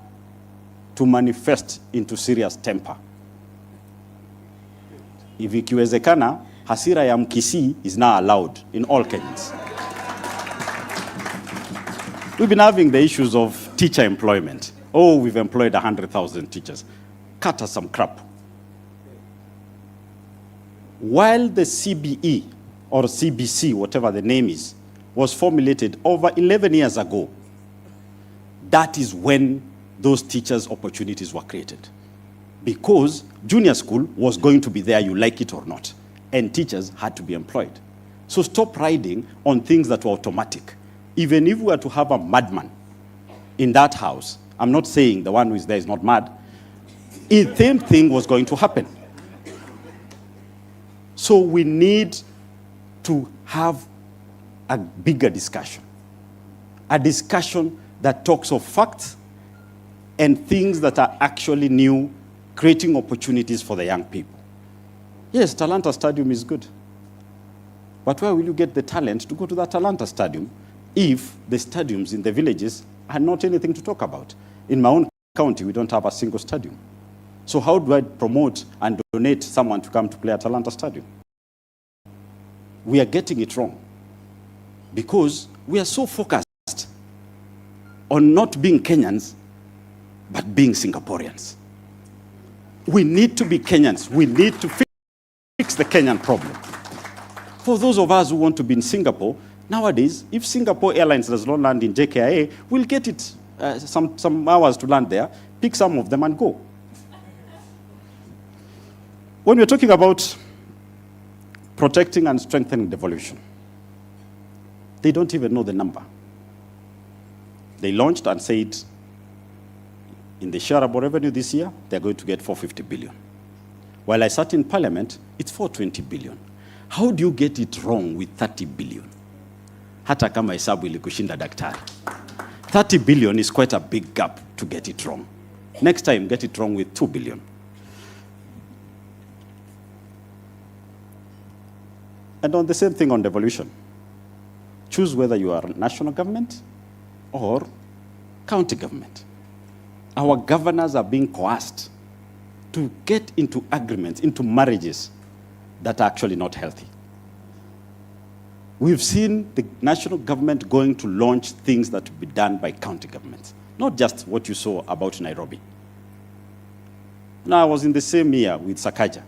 to manifest into serious temper. If ikiwezekana, hasira ya Mkisii is now allowed in all Kenyans. We've been having the issues of teacher employment. Oh, we've employed 100,000 teachers. Cut us some crap. While the CBE or CBC, whatever the name is, was formulated over 11 years ago. That is when those teachers' opportunities were created. Because junior school was going to be there, you like it or not, and teachers had to be employed. So stop riding on things that were automatic. Even if we were to have a madman in that house, I'm not saying the one who is there is not mad, the same thing was going to happen. So we need to have a bigger discussion, a discussion that talks of facts and things that are actually new, creating opportunities for the young people. Yes, Talanta Stadium is good. But where will you get the talent to go to that Talanta Stadium if the stadiums in the villages are not anything to talk about? In my own county, we don't have a single stadium. So how do I promote and donate someone to come to play at Talanta Stadium? We are getting it wrong because we are so focused on not being Kenyans, but being Singaporeans. We need to be Kenyans. We need to fix the Kenyan problem. For those of us who want to be in Singapore, nowadays, if Singapore Airlines does not land in JKIA, we'll get it some hours to land there, pick some of them and go. When we're talking about protecting and strengthening devolution, they don't even know the number. They launched and said, in the shareable revenue this year, they're going to get 450 billion. While I sat in parliament, it's 420 billion. How do you get it wrong with 30 billion? Hata kama hesabu ilikushinda daktari. 30 billion is quite a big gap to get it wrong. Next time, get it wrong with 2 billion. And on the same thing on devolution, choose whether you are national government or county government. Our governors are being coerced to get into agreements, into marriages that are actually not healthy. We've seen the national government going to launch things that will be done by county governments, not just what you saw about Nairobi. Now, I was in the same year with Sakaja.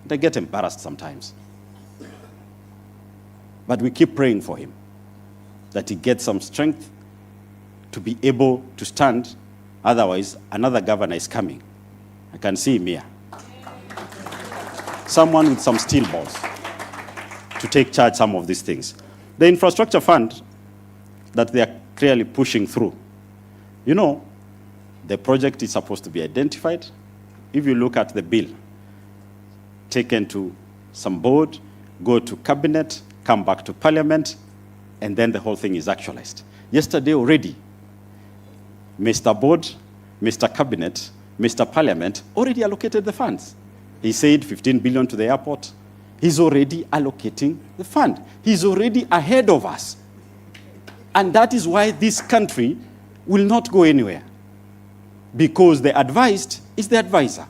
And I get embarrassed sometimes. But we keep praying for him, that he gets some strength to be able to stand. Otherwise, another governor is coming. I can see him here. Someone with some steel balls to take charge some of these things. The infrastructure fund that they are clearly pushing through, you know, the project is supposed to be identified. If you look at the bill, taken to some board, go to cabinet, come back to parliament, and then the whole thing is actualized. Yesterday already, Mr. Board, Mr. Cabinet, Mr. Parliament already allocated the funds. He said 15 billion to the airport. He's already allocating the fund. He's already ahead of us. And that is why this country will not go anywhere. Because the advised is the advisor.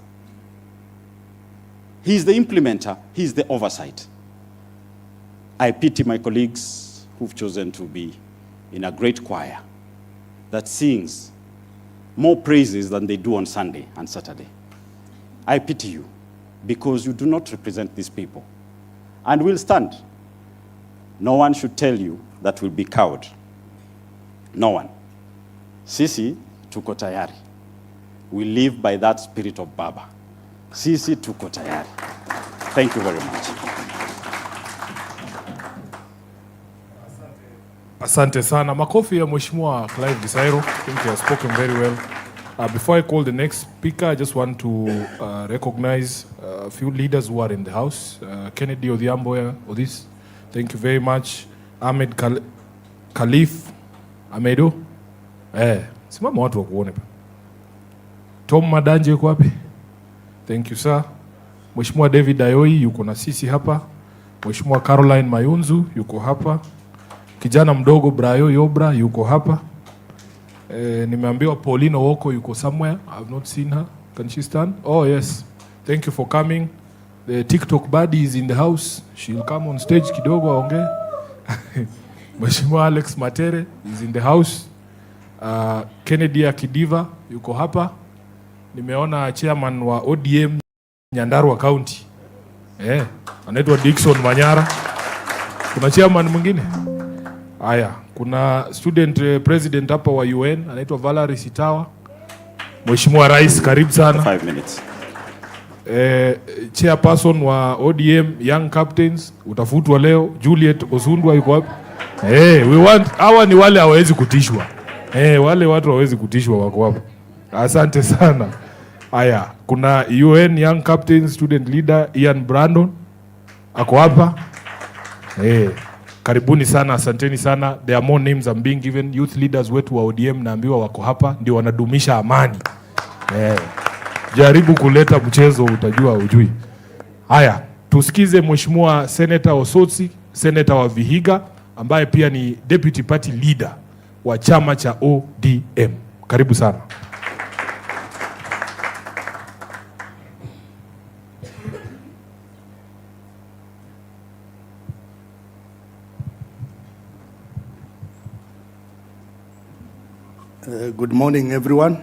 He's the implementer, he's the oversight. I pity my colleagues who've chosen to be in a great choir that sings more praises than they do on Sunday and Saturday. I pity you because you do not represent these people. And we'll stand. No one should tell you that we'll be cowed. No one. Sisi tuko tayari. We live by that spirit of Baba. Sisi tuko tayari. Thank you very much. Asante sana. Makofi ya Mheshimiwa Clive Gisairo. I think he has spoken very well. Before I call the next speaker, I just want to recognize a few leaders who are in the house. Kennedy Odhiambo Odis, thank you very much. Ahmed Khalif Amedo. Simama watu wakuone. Tom Madanje yuko wapi? Thank you sir. Mheshimiwa David Ayoi yuko na sisi hapa. Mheshimiwa Caroline Mayunzu yuko hapa. Kijana mdogo Brayo Yobra yuko hapa. Nimeambiwa Paulino Woko yuko somewhere. I have not seen her. Can she stand? Oh yes. Thank you for coming. The TikTok buddy is in the house. She'll come on stage kidogo aongee. Mheshimiwa Alex Matere is in the house. Kennedy Akidiva yuko hapa. Nimeona chairman wa ODM Nyandarua County. Anaitwa Dickson Manyara. Kuna chairman mwingine? Haya, kuna student president hapa wa UN anaitwa Valerie Sitawa. Mheshimiwa Rais, karibu sana. 5 minutes. Chairperson wa ODM Young Captains utafutwa leo, Juliet Osundwa yuko wapi? We want, hawa ni wale hawezi kutishwa. Wale watu hawezi kutishwa wako hapo. Asante sana. Haya, kuna UN Young Captains student leader Ian Brandon ako hapa. Karibuni sana, asanteni sana. There are more names I'm being given. Youth leaders wetu wa ODM naambiwa wako hapa, ndio wanadumisha amani. Jaribu kuleta mchezo, utajua ujui. Haya, tusikize Mheshimiwa Senator Osotsi, Senator wa Vihiga, ambaye pia ni Deputy Party Leader wa chama cha ODM. Karibu sana. Good morning, everyone.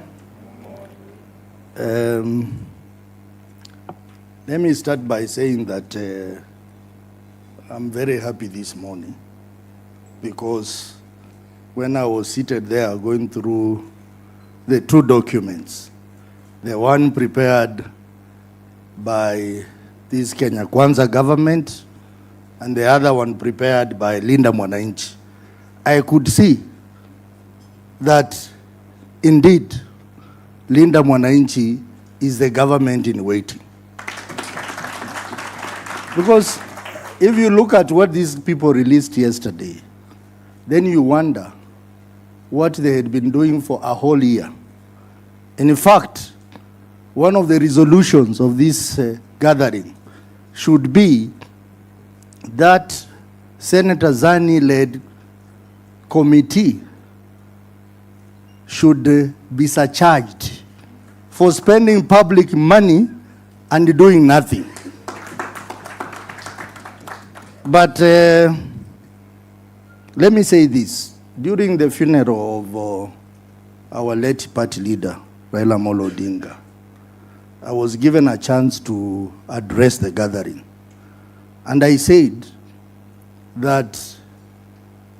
Let me start by saying that I'm very happy this morning because when I was seated there going through the two documents, the one prepared by this Kenya Kwanza government and the other one prepared by Linda Mwananchi, I could see that indeed Linda Mwananchi is the government in waiting. Because if you look at what these people released yesterday, then you wonder what they had been doing for a whole year. And in fact, one of the resolutions of this gathering should be that Senator Zani-led committee should be surcharged for spending public money and doing nothing. But let me say this. During the funeral of our late party leader, Raila Amolo Odinga, I was given a chance to address the gathering. And I said that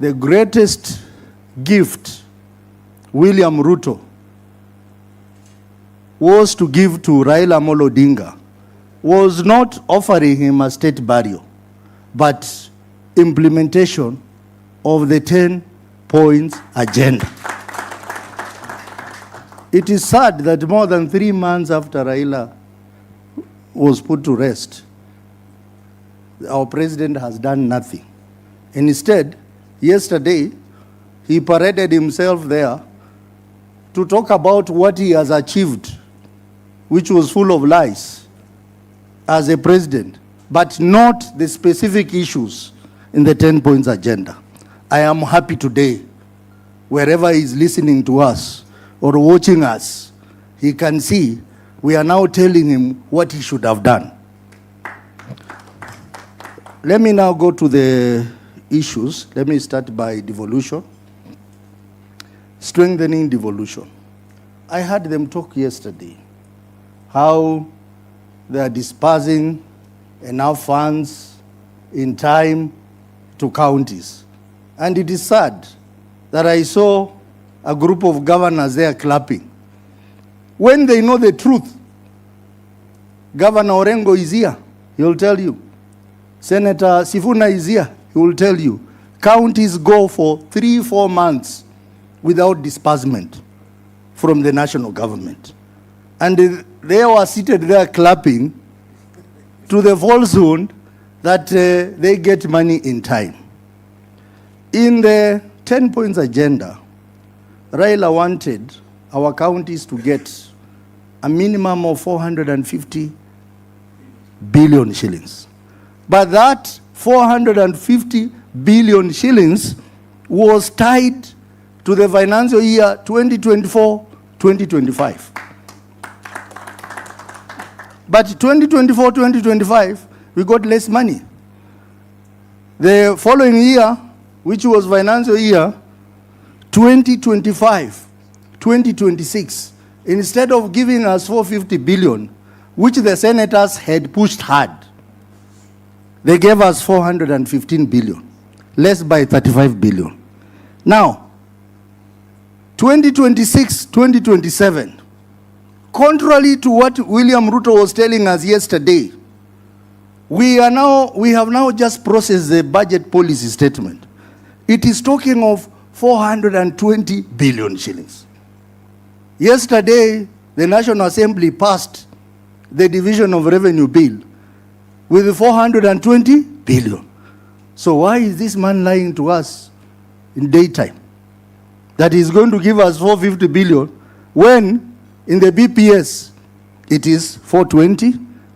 the greatest gift William Ruto was to give to Raila Amolo Odinga was not offering him a state burial, but implementation of the 10 points agenda. It is sad that more than 3 months after Raila was put to rest, our president has done nothing. And instead, yesterday, he paraded himself there to talk about what he has achieved, which was full of lies as a president, but not the specific issues in the 10 points agenda. I am happy today, wherever he is listening to us or watching us, he can see we are now telling him what he should have done. Let me now go to the issues. Let me start by devolution. Strengthening devolution. I heard them talk yesterday, how they are dispersing enough funds in time to counties. And it is sad that I saw a group of governors there clapping. When they know the truth, Governor Orengo is here, he will tell you. Senator Sifuna is here, he will tell you. Counties go for 3-4 months without disbursement from the national government. And they were seated there clapping to the falsehood that they get money in time. In the 10 points agenda, Raila wanted our counties to get a minimum of 450 billion shillings. But that 450 billion shillings was tied to the financial year 2024-2025. But 2024-2025, we got less money. The following year, which was financial year 2025-2026, instead of giving us 450 billion, which the senators had pushed hard, they gave us 415 billion. less by 35 billion. Now, 2026, 2027, contrary to what William Ruto was telling us yesterday, we have now just processed the budget policy statement. It is talking of 420 billion shillings. Yesterday, the National Assembly passed the Division of Revenue Bill with 420 billion. So why is this man lying to us in daytime that he's going to give us 450 billion when in the BPS it is 420,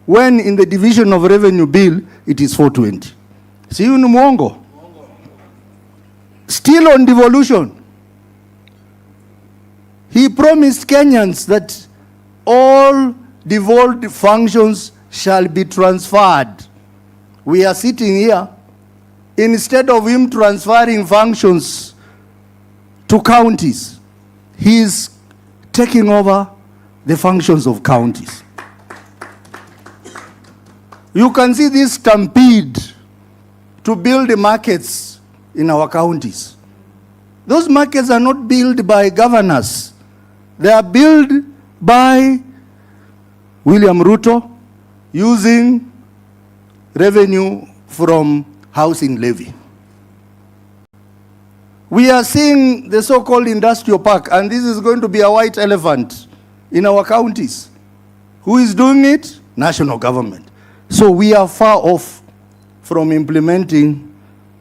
when in the Division of Revenue Bill it is 420? See you in Mwongo. Still on devolution, he promised Kenyans that all devolved functions shall be transferred. We are sitting here, instead of him transferring functions to counties, he is taking over the functions of counties. You can see this stampede to build the markets in our counties. Those markets are not built by governors. They are built by William Ruto using revenue from housing levy. We are seeing the so-called industrial park, and this is going to be a white elephant in our counties. Who is doing it? National government. So we are far off from implementing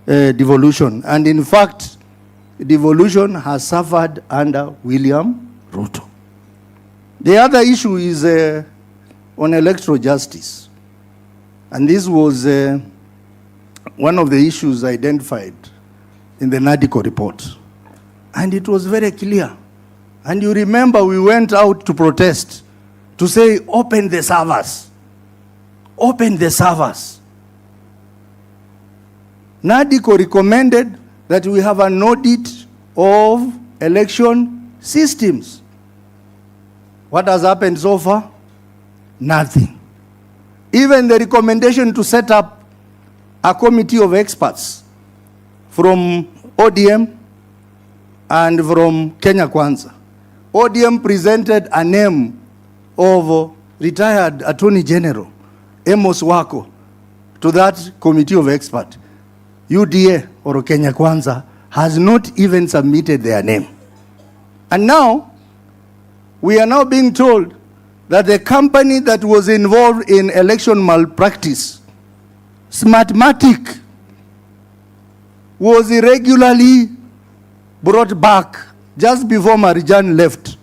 devolution. And in fact, devolution has suffered under William Ruto. The other issue is on electoral justice. And this was one of the issues identified in the NADICO report. And it was very clear. And you remember we went out to protest to say, open the servers. Open the servers. NADICO recommended that we have an audit of election systems. What has happened so far? Nothing. Even the recommendation to set up a committee of experts from ODM and from Kenya Kwanza. ODM presented a name of retired Attorney General Amos Wako to that committee of experts. UDA or Kenya Kwanza has not even submitted their name. And now, we are now being told that the company that was involved in election malpractice, Smartmatic, was irregularly brought back just before Marijan left.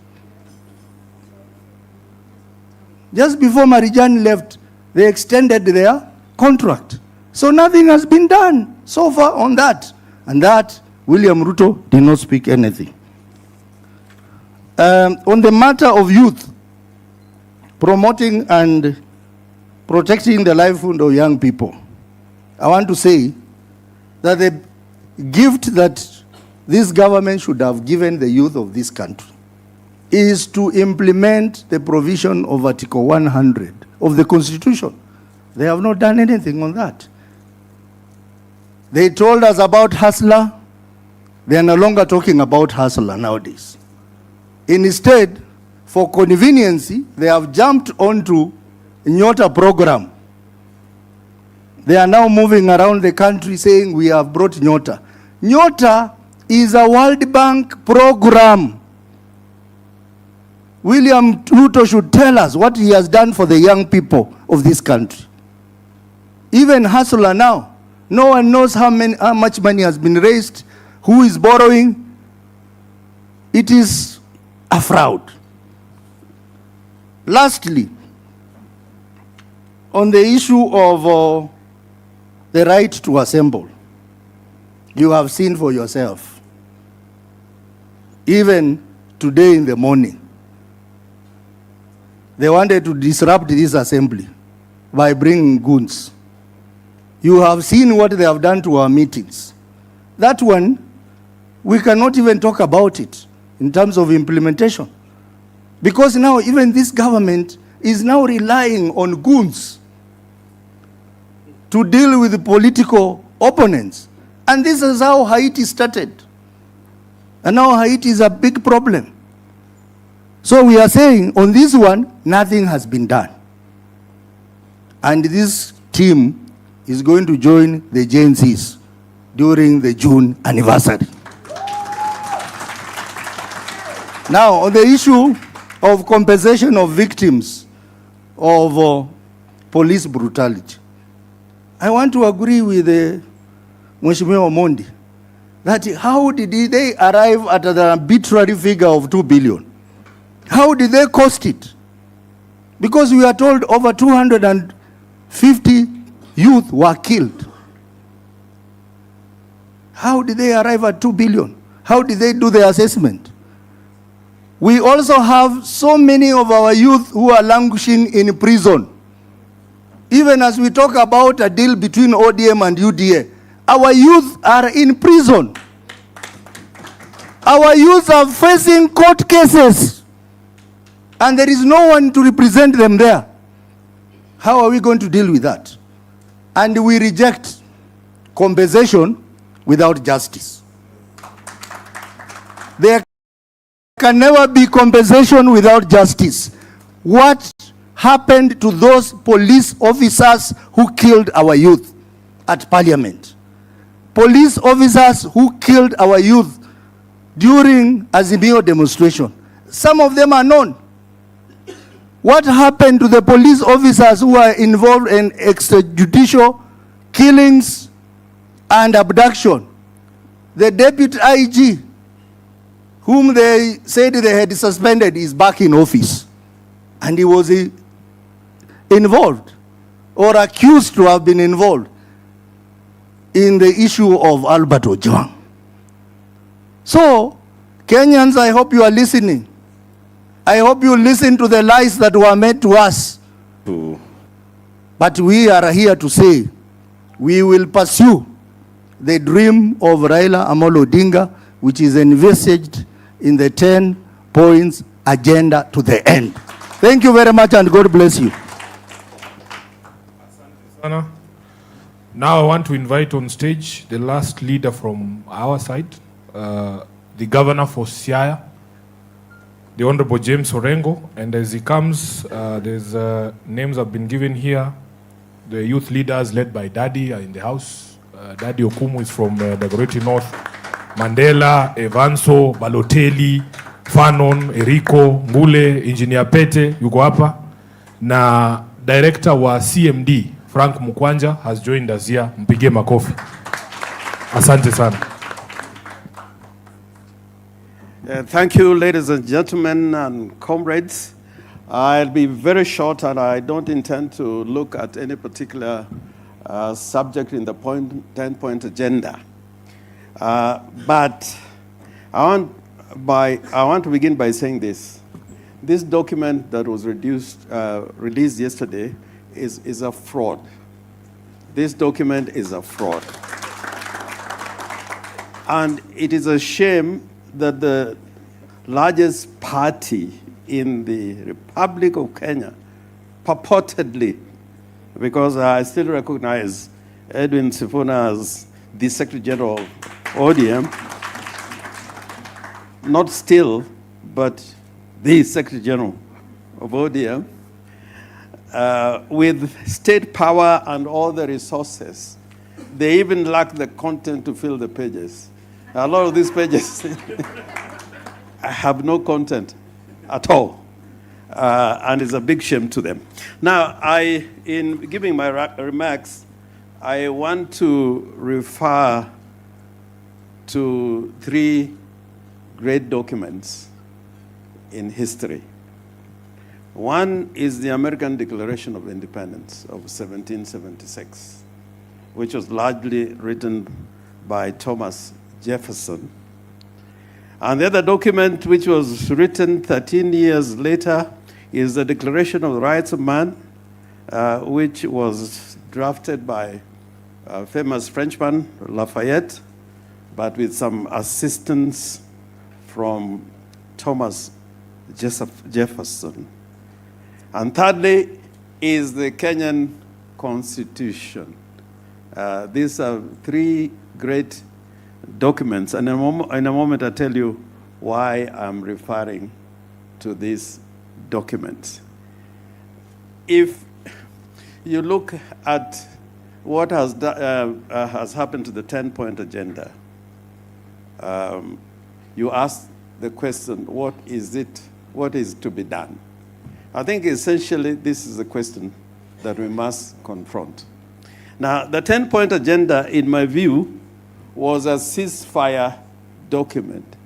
Just before Marijan left, they extended their contract. So nothing has been done so far on that. And that, William Ruto did not speak anything. On the matter of youth, promoting and protecting the livelihood of young people, I want to say that the gift that this government should have given the youth of this country is to implement the provision of Article 100 of the Constitution. They have not done anything on that. They told us about hustler. They are no longer talking about hustler nowadays. Instead, for convenience, they have jumped onto Nyota program. They are now moving around the country saying we have brought Nyota. Nyota is a World Bank program. William Ruto should tell us what he has done for the young people of this country. Even hustler now, no one knows how much money has been raised, who is borrowing. It is a fraud. Lastly, on the issue of the right to assemble, you have seen for yourself. Even today in the morning, they wanted to disrupt this assembly by bringing goons. You have seen what they have done to our meetings. That one, we cannot even talk about it in terms of implementation. Because now even this government is now relying on goons to deal with the political opponents. And this is how Haiti started. And now Haiti is a big problem. So we are saying on this one, nothing has been done. And this team is going to join the Gen Zs during the June anniversary. Now, on the issue of compensation of victims of police brutality, I want to agree with Mheshimiwa Omondi that how did they arrive at an arbitrary figure of 2 billion? How did they cost it? Because we are told over 250 youth were killed. How did they arrive at 2 billion? How did they do the assessment? We also have so many of our youth who are languishing in prison. Even as we talk about a deal between ODM and UDA, our youth are in prison. Our youth are facing court cases, and there is no one to represent them there. How are we going to deal with that? And we reject compensation without justice. There can never be compensation without justice. What happened to those police officers who killed our youth at Parliament? Police officers who killed our youth during Azimio demonstration. Some of them are known. What happened to the police officers who are involved in extrajudicial killings and abduction? The deputy IG, whom they said they had suspended, is back in office. And he was involved or accused to have been involved in the issue of Albert Ojwang. So, Kenyans, I hope you are listening. I hope you listen to the lies that were made to us. But we are here to say, we will pursue the dream of Raila Amolo Odinga, which is envisaged in the 10 points agenda to the end. Thank you very much, and God bless you. Now I want to invite on stage the last leader from our side, the governor for Siaya, the Honorable James Orengo. And as he comes, there's names have been given here. The youth leaders led by Daddy are in the house. Daddy Okumu is from the Great North. Mandela, Evanso, Balotelli, Fanon, Eriko, Ngule, Engineer Pete, yuko hapa. Na director wa CMD, Frank Mukwanja, has joined us here. Mpige makofi. Asante sana. Thank you, ladies and gentlemen and comrades. I'll be very short, and I don't intend to look at any particular subject in the 10-point agenda. But I want to begin by saying this. This document that was released yesterday is a fraud. This document is a fraud. And it is a shame that the largest party in the Republic of Kenya, purportedly, because I still recognize Edwin Sifuna as the Secretary General of ODM, not still, but the Secretary General of ODM, with state power and all the resources, they even lack the content to fill the pages. A lot of these pages have no content at all, and it's a big shame to them. Now, in giving my remarks, I want to refer to 3 great documents in history. One is the American Declaration of Independence of 1776, which was largely written by Thomas Jefferson. And the other document, which was written 13 years later, is the Declaration of the Rights of Man, which was drafted by a famous Frenchman, Lafayette, but with some assistance from Thomas Jefferson. And thirdly is the Kenyan Constitution. These are 3 great documents. And in a moment, I'll tell you why I'm referring to these documents. If you look at what has happened to the 10-point agenda, you ask the question, what is to be done? I think essentially this is a question that we must confront. Now, the 10-point agenda, in my view, was a ceasefire document.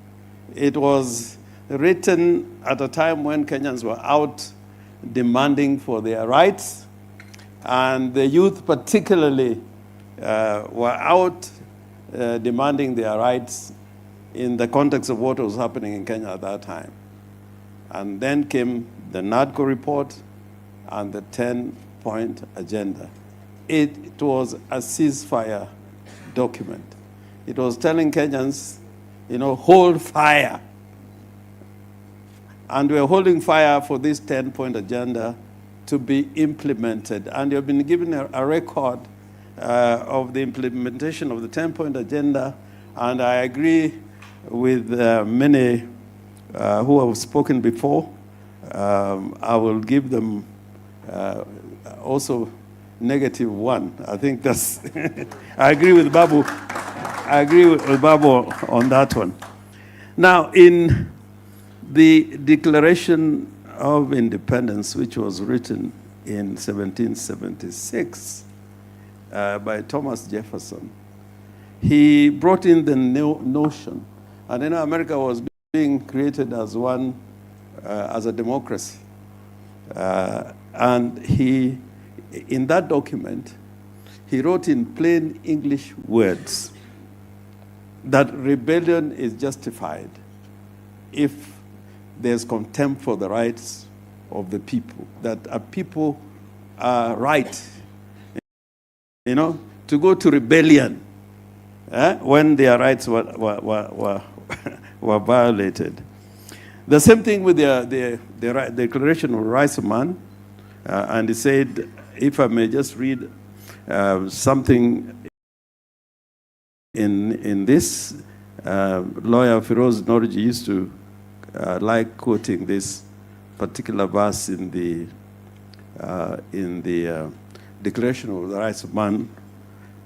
It was written at a time when Kenyans were out demanding for their rights, and the youth particularly were out demanding their rights in the context of what was happening in Kenya at that time. And then came the NADCO report and the 10-point agenda. It was a ceasefire document. It was telling Kenyans, hold fire. And we're holding fire for this 10-point agenda to be implemented. And you've been given a record of the implementation of the 10-point agenda, and I agree with many who have spoken before. I will give them also -1. I think that's, I agree with Babu. I agree with Babu on that one. Now, in the Declaration of Independence, which was written in 1776 by Thomas Jefferson, he brought in the notion, and America was being created as as a democracy. And he, in that document, he wrote in plain English words that rebellion is justified if there's contempt for the rights of the people, that a people are right, to go to rebellion when their rights were violated. The same thing with the Declaration of Rights of Man, and he said, if I may just read something in this, lawyer Firoz Norji used to like quoting this particular verse in the Declaration of the Rights of Man,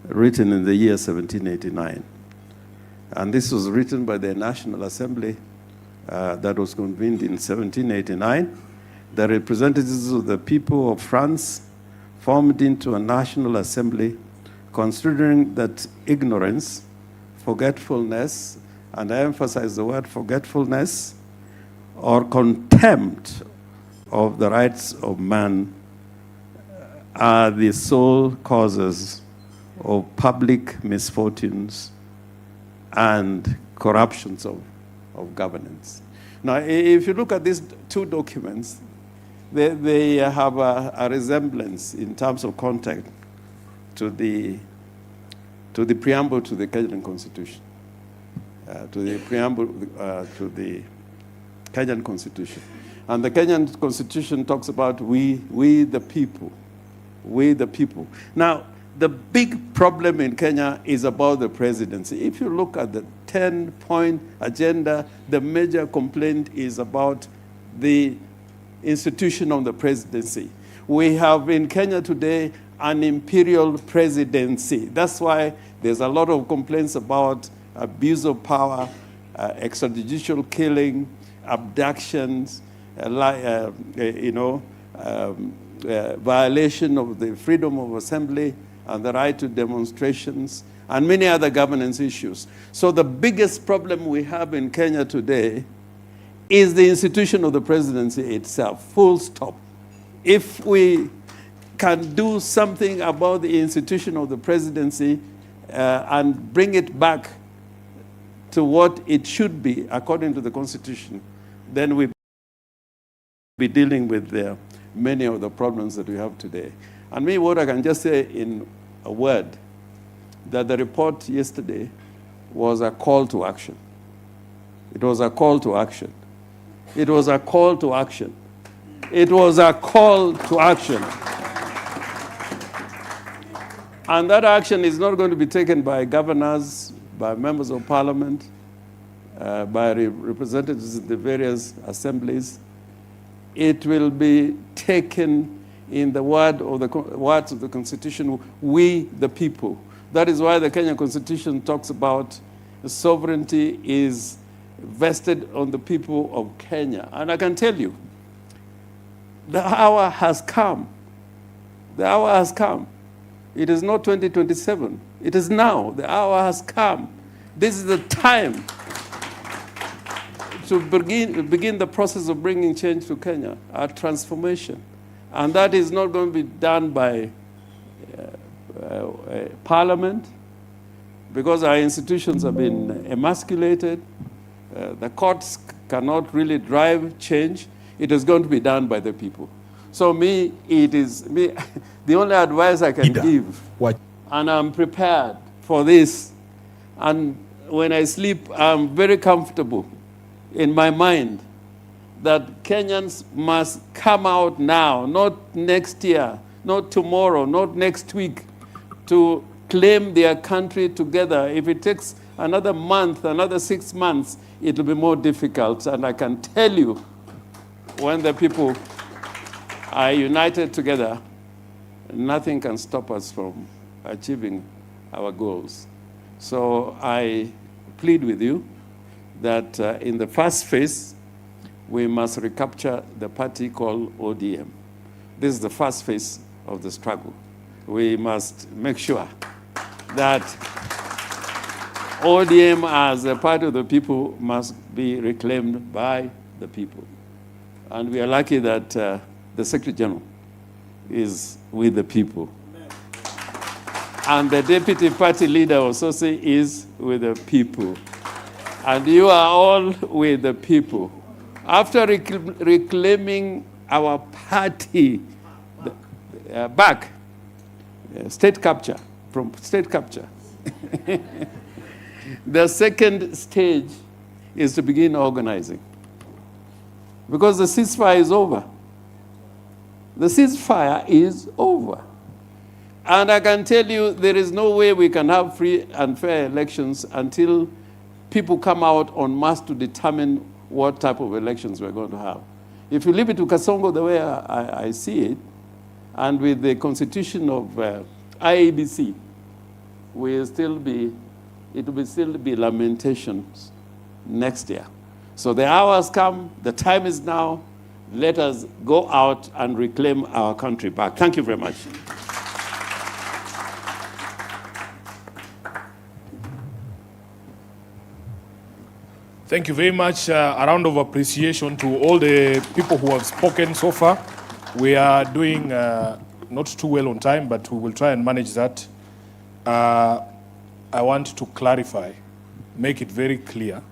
written in the year 1789. And this was written by the National Assembly that was convened in 1789. The representatives of the people of France formed into a National Assembly, considering that ignorance, forgetfulness, and I emphasize the word forgetfulness, or contempt of the rights of man are the sole causes of public misfortunes and corruptions of governance. Now, if you look at these two documents, they have a resemblance in terms of content to the preamble to the Kenyan Constitution, to the Kenyan Constitution. And the Kenyan Constitution talks about we the people, we the people. Now, the big problem in Kenya is about the presidency. If you look at the 10-point agenda, the major complaint is about the institution of the presidency. We have in Kenya today an imperial presidency. That's why there's a lot of complaints about abuse of power, extrajudicial killing, abductions, violation of the freedom of assembly and the right to demonstrations, and many other governance issues. So the biggest problem we have in Kenya today is the institution of the presidency itself, full stop. If we can do something about the institution of the presidency and bring it back to what it should be according to the Constitution, then we'll be dealing with many of the problems that we have today. And me, what I can just say in a word, that the report yesterday was a call to action. It was a call to action. It was a call to action. It was a call to action. And that action is not going to be taken by governors, by members of parliament, by representatives in the various assemblies. It will be taken in the words of the Constitution, we the people. That is why the Kenyan Constitution talks about sovereignty is vested on the people of Kenya. And I can tell you, the hour has come. The hour has come. It is not 2027. It is now. The hour has come. This is the time to begin the process of bringing change to Kenya, a transformation. And that is not going to be done by parliament, because our institutions have been emasculated. The courts cannot really drive change. It is going to be done by the people. So the only advice I can give, and I'm prepared for this, and when I sleep, I'm very comfortable in my mind that Kenyans must come out now, not next year, not tomorrow, not next week, to claim their country together. If it takes another month, another 6 months, it will be more difficult. And I can tell you, when the people are united together, nothing can stop us from achieving our goals. So I plead with you that in the first phase, we must recapture the party called ODM. This is the first phase of the struggle. We must make sure that ODM as a part of the people must be reclaimed by the people. And we are lucky that the Secretary General is with the people. And the Deputy Party Leader also is with the people. And you are all with the people. After reclaiming our party back, state capture, from state capture, the second stage is to begin organizing. Because the ceasefire is over. The ceasefire is over. And I can tell you there is no way we can have free and fair elections until people come out en masse to determine what type of elections we're going to have. If you leave it to Kasongo the way I see it, and with the constitution of IEBC, it will still be lamentations next year. So the hour has come, the time is now. Let us go out and reclaim our country back. Thank you very much. Thank you very much. A round of appreciation to all the people who have spoken so far. We are doing not too well on time, but we will try and manage that. I want to clarify, make it very clear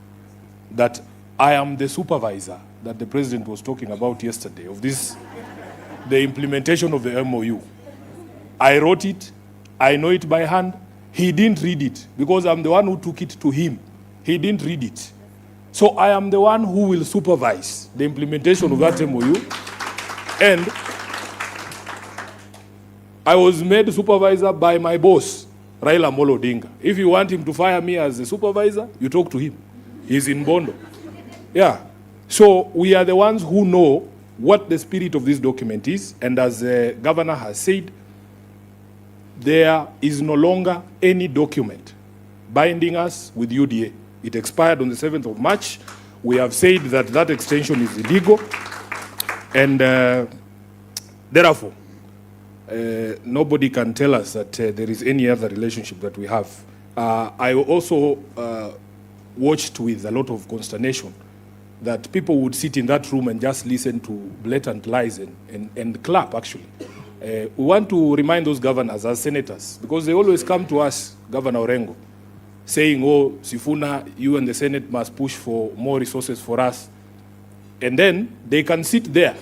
that I am the supervisor that the president was talking about yesterday of this, the implementation of the MOU. I wrote it, I know it by hand. He didn't read it because I'm the one who took it to him. He didn't read it. So I am the one who will supervise the implementation of that MOU. And I was made supervisor by my boss, Raila Amolo Odinga. If you want him to fire me as a supervisor, you talk to him. He's in Bondo. Yeah. So we are the ones who know what the spirit of this document is. And as the governor has said, there is no longer any document binding us with UDA. It expired on the 7th of March. We have said that that extension is illegal. And therefore, nobody can tell us that there is any other relationship that we have. I also watched with a lot of consternation that people would sit in that room and just listen to blatant lies and clap, actually. We want to remind those governors as senators, because they always come to us, Governor Orengo, saying, oh, Sifuna, you and the Senate must push for more resources for us. And then they can sit there.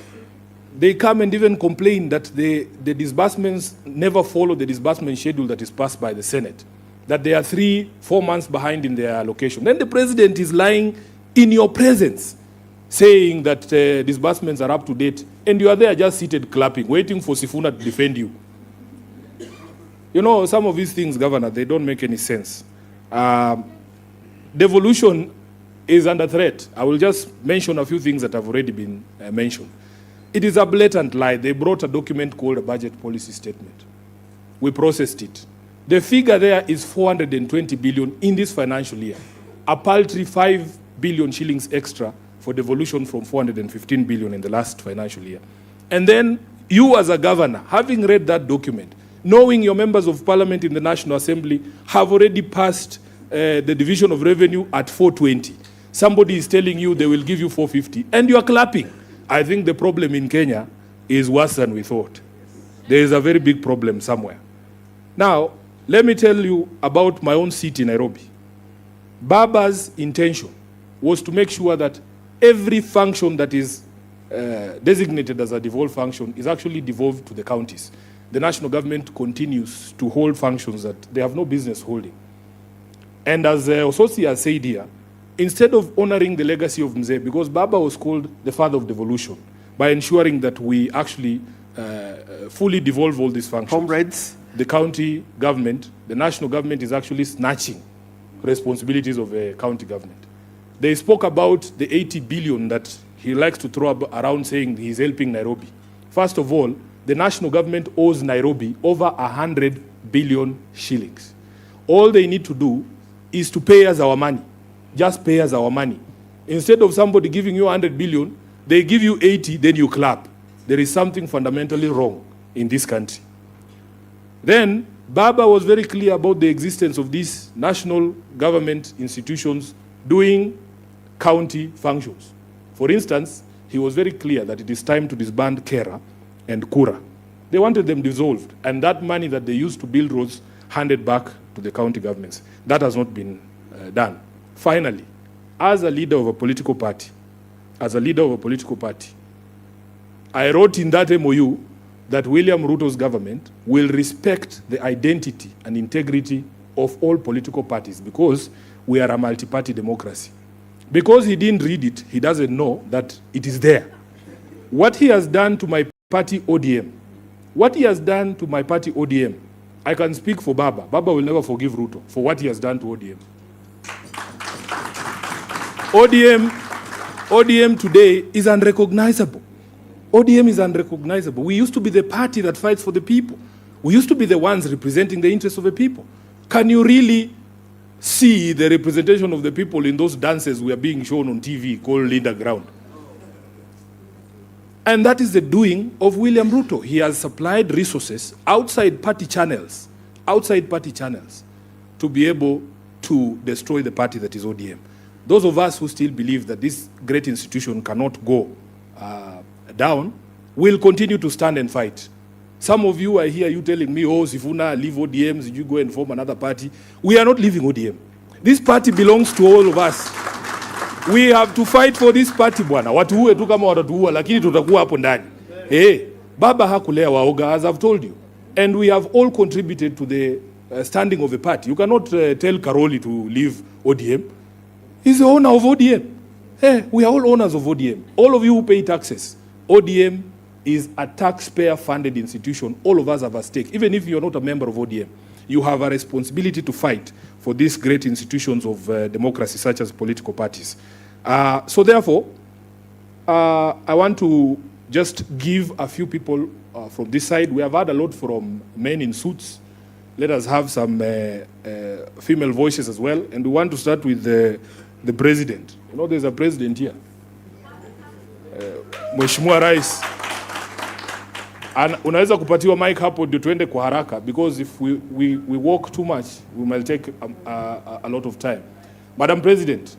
They come and even complain that the disbursements never follow the disbursement schedule that is passed by the Senate, that they are 3-4 months behind in their allocation. Then the president is lying in your presence, saying that disbursements are up to date, and you are there just seated clapping, waiting for Sifuna to defend you. You know, some of these things, Governor, they don't make any sense. Devolution is under threat. I will just mention a few things that have already been mentioned. It is a blatant lie. They brought a document called a budget policy statement. We processed it. The figure there is 420 billion in this financial year. A paltry 5 billion shillings extra for devolution from 415 billion in the last financial year. And then you as a governor, having read that document, knowing your members of parliament in the National Assembly have already passed the division of revenue at 420. Somebody is telling you they will give you 450, and you are clapping. I think the problem in Kenya is worse than we thought. There is a very big problem somewhere. Now, let me tell you about my own seat in Nairobi. Baba's intention was to make sure that every function that is designated as a devolved function is actually devolved to the counties. The national government continues to hold functions that they have no business holding. And as Ososi has said here, instead of honoring the legacy of Mzee, because Baba was called the father of devolution, by ensuring that we actually fully devolve all these functions. Comrades, the county government, the national government is actually snatching responsibilities of a county government. They spoke about the 80 billion that he likes to throw around saying he's helping Nairobi. First of all, the national government owes Nairobi over 100 billion shillings. All they need to do is to pay us our money. Just pay us our money. Instead of somebody giving you 100 billion, they give you 80, then you clap. There is something fundamentally wrong in this country. Then, Baba was very clear about the existence of these national government institutions doing county functions. For instance, he was very clear that it is time to disband Kera and Kura. They wanted them dissolved, and that money that they used to build roads handed back to the county governments. That has not been done. Finally, as a leader of a political party, I wrote in that MOU that William Ruto's government will respect the identity and integrity of all political parties because we are a multi-party democracy. Because he didn't read it, he doesn't know that it is there. What he has done to my party ODM, I can speak for Baba. Baba will never forgive Ruto for what he has done to ODM. ODM today is unrecognizable. ODM is unrecognizable. We used to be the party that fights for the people. We used to be the ones representing the interests of the people. Can you really see the representation of the people in those dances we are being shown on TV called Linda Ground? And that is the doing of William Ruto. He has supplied resources outside party channels to be able to destroy the party that is ODM. Those of us who still believe that this great institution cannot go down will continue to stand and fight. Some of you, I hear you telling me, oh, Sifuna, leave ODM, you go and form another party. We are not leaving ODM. This party belongs to all of us. We have to fight for this party, bwana. Watuue tu kama watatuua, lakini tutakuwa hapo ndani. Baba hakulea waoga, as I've told you. And we have all contributed to the standing of the party. You cannot tell Karoli to leave ODM. He's the owner of ODM. We are all owners of ODM. All of you who pay taxes. ODM is a taxpayer-funded institution. All of us have a stake. Even if you're not a member of ODM, you have a responsibility to fight for these great institutions of democracy, such as political parties. So therefore, I want to just give a few people from this side. We have had a lot from men in suits. Let us have some female voices as well. And we want to start with the president. You know, there's a president here. Mheshimiwa Rais. Unaweza kupatiwa mic hapo ndio tuende kwa haraka, because if we walk too much, we might take a lot of time. Madam President,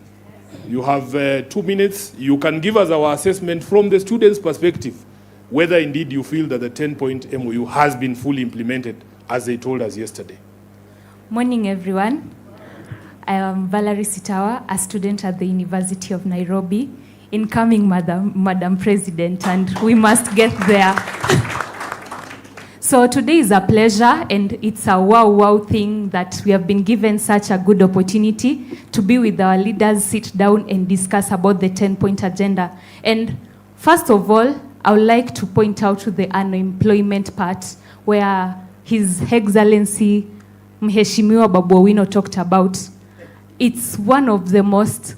you have 2 minutes. You can give us our assessment from the students' perspective, whether indeed you feel that the 10-point MOU has been fully implemented as they told us yesterday. Morning, everyone. I am Valerie Sitawa, a student at the University of Nairobi. Incoming Madam President, and we must get there. So today is a pleasure, and it's a wow thing that we have been given such a good opportunity to be with our leaders, sit down and discuss about the 10-point agenda. And first of all, I would like to point out to the unemployment part, where His Excellency Mheshimiwa Babu Owino talked about. It's one of the most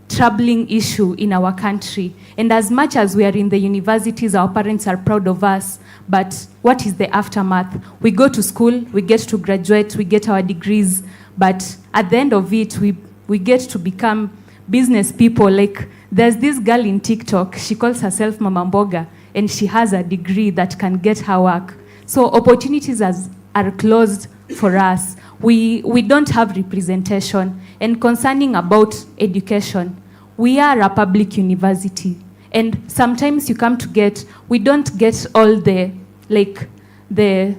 troubling issue in our country. And as much as we are in the universities, our parents are proud of us, but what is the aftermath? We go to school, we get to graduate, we get our degrees, but at the end of it, we get to become business people. Like, there's this girl in TikTok, she calls herself Mama Mboga, and she has a degree that can get her work. So opportunities are closed for us. We don't have representation. And concerning about education, we are a public university. And sometimes we don't get all the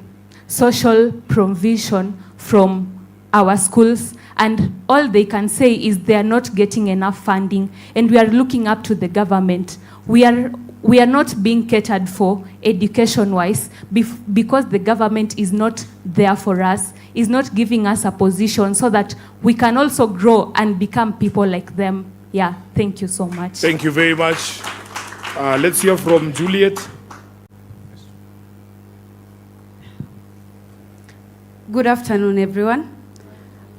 social provision from our schools. And all they can say is they are not getting enough funding. And we are looking up to the government. We are not being catered for education-wise because the government is not there for us, is not giving us a position so that we can also grow and become people like them. Yeah, thank you so much. Thank you very much. Let's hear from Juliet. Good afternoon, everyone.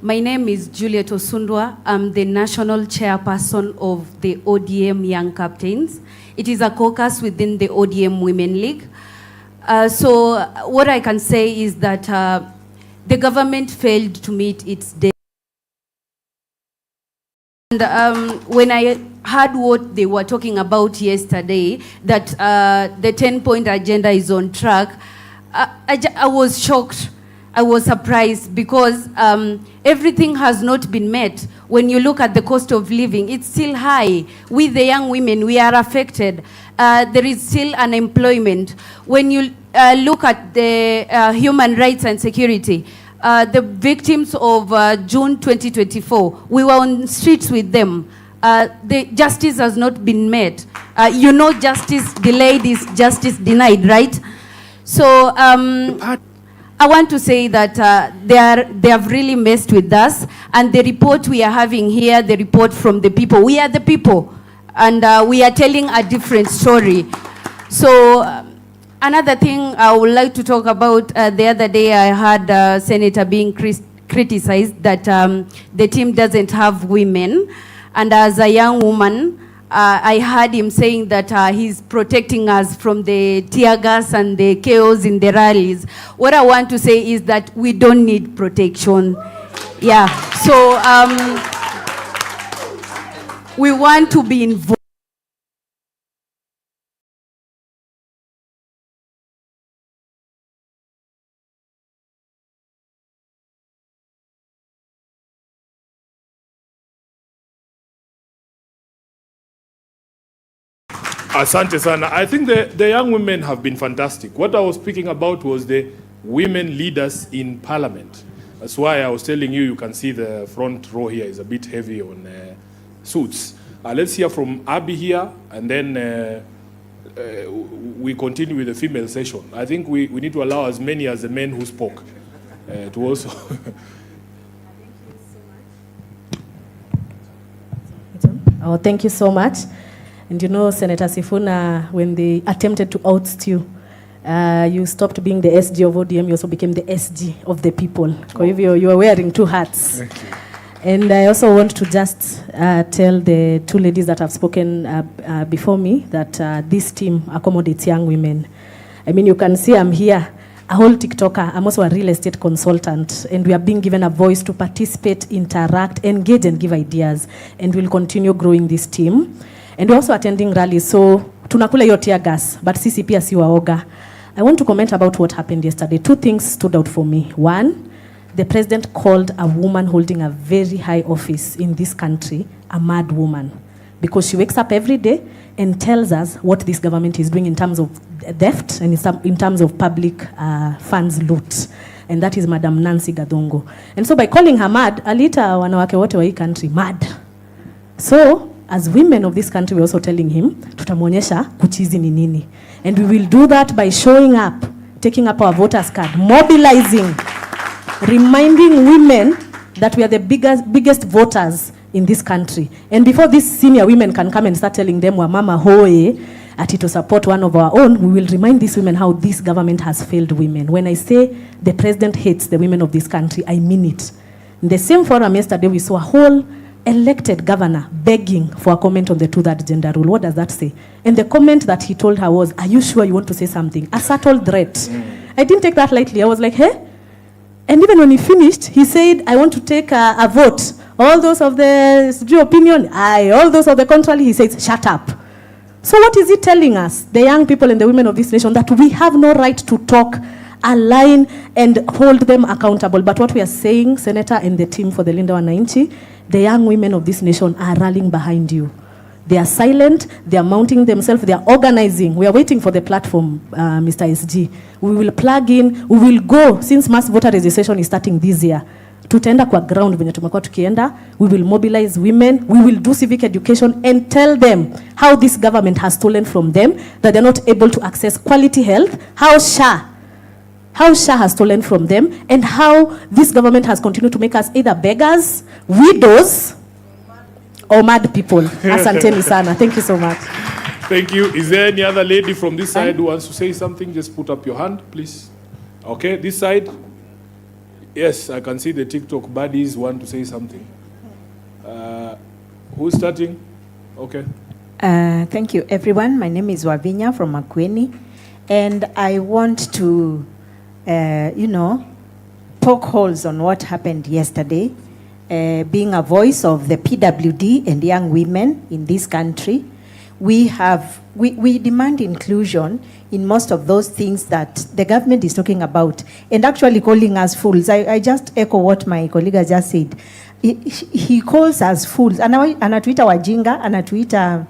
My name is Juliet Osundwa. I'm the national chairperson of the ODM Young Captains. It is a caucus within the ODM Women League. So what I can say is that the government failed to meet its deadline. And when I heard what they were talking about yesterday, that the 10-point agenda is on track, I was shocked. I was surprised because everything has not been met. When you look at the cost of living, it's still high. We, the young women, we are affected. There is still unemployment. When you look at the human rights and security, the victims of June 2024, we were on streets with them. The justice has not been met. Justice delayed is justice denied, right? So I want to say that they have really messed with us, and the report we are having here, the report from the people, we are the people, and we are telling a different story. So another thing I would like to talk about, the other day I heard Senator being criticized that the team doesn't have women, and as a young woman, I heard him saying that he's protecting us from the tear gas and the chaos in the rallies. What I want to say is that we don't need protection. Yeah, so we want to be involved. Asante sana. I think the young women have been fantastic. What I was speaking about was the women leaders in parliament. That's why I was telling you, you can see the front row here is a bit heavy on suits. Let's hear from Abby here, and then we continue with the female session. I think we need to allow as many as the men who spoke to also... Oh, thank you so much. And you know, Senator Sifuna, when they attempted to oust you, you stopped being the SG of ODM, you also became the SG of the people. Kwa hivyo, you are wearing two hats. Thank you. And I also want to just tell the two ladies that have spoken before me that this team accommodates young women. I mean, you can see I'm here, a whole TikToker. I'm also a real estate consultant, and we are being given a voice to participate, interact, engage, and give ideas. And we'll continue growing this team. And we're also attending rallies, so tunakula hiyo tear gas, but sisi pia si waoga. I want to comment about what happened yesterday. Two things stood out for me. One, the president called a woman holding a very high office in this country a mad woman, because she wakes up every day and tells us what this government is doing in terms of theft and in terms of public funds loot. And that is Madam Nancy Gadongo. And so by calling her mad, aliita wanawake wote wa hii country mad. So as women of this country, we're also telling him, tutamuonyesha kuchizi ni nini. And we will do that by showing up, taking up our voters card, mobilizing, reminding women that we are the biggest voters in this country. And before these senior women can come and start telling them, Wamama hoe, to support one of our own, we will remind these women how this government has failed women. When I say the president hates the women of this country, I mean it. In the same forum yesterday, we saw a whole elected governor begging for a comment on the 2/3 gender rule. What does that say? And the comment that he told her was, are you sure you want to say something? A subtle threat. I didn't take that lightly. I was like, hey? And even when he finished, he said, I want to take a vote. All those of the opinion, aye. All those of the contrary, he says, shut up. So what is he telling us, the young people and the women of this nation, that we have no right to talk, align, and hold them accountable? But what we are saying, Senator and the team for the Linda Mwananchi, the young women of this nation are rallying behind you. They are silent, they are mounting themselves, they are organizing. We are waiting for the platform, Mr. SG. We will plug in, we will go, since mass voter registration is starting this year, tutaenda kwa ground venye tumekuwa tukienda. We will mobilize women, we will do civic education and tell them how this government has stolen from them, that they're not able to access quality health, how SHA has stolen from them, and how this government has continued to make us either beggars, widows, or mad people. Asanteni sana. Thank you so much. Thank you. Is there any other lady from this side who wants to say something? Just put up your hand, please. Okay, this side. Yes, I can see the TikTok buddies want to say something. Who's starting? Okay. Thank you, everyone. My name is Wavinya from Makueni, and I want to, poke holes on what happened yesterday. Being a voice of the PWD and young women in this country, we demand inclusion in most of those things that the government is talking about, and actually calling us fools. I just echo what my colleague just said. He calls us fools. Anatuita wajinga, anatuita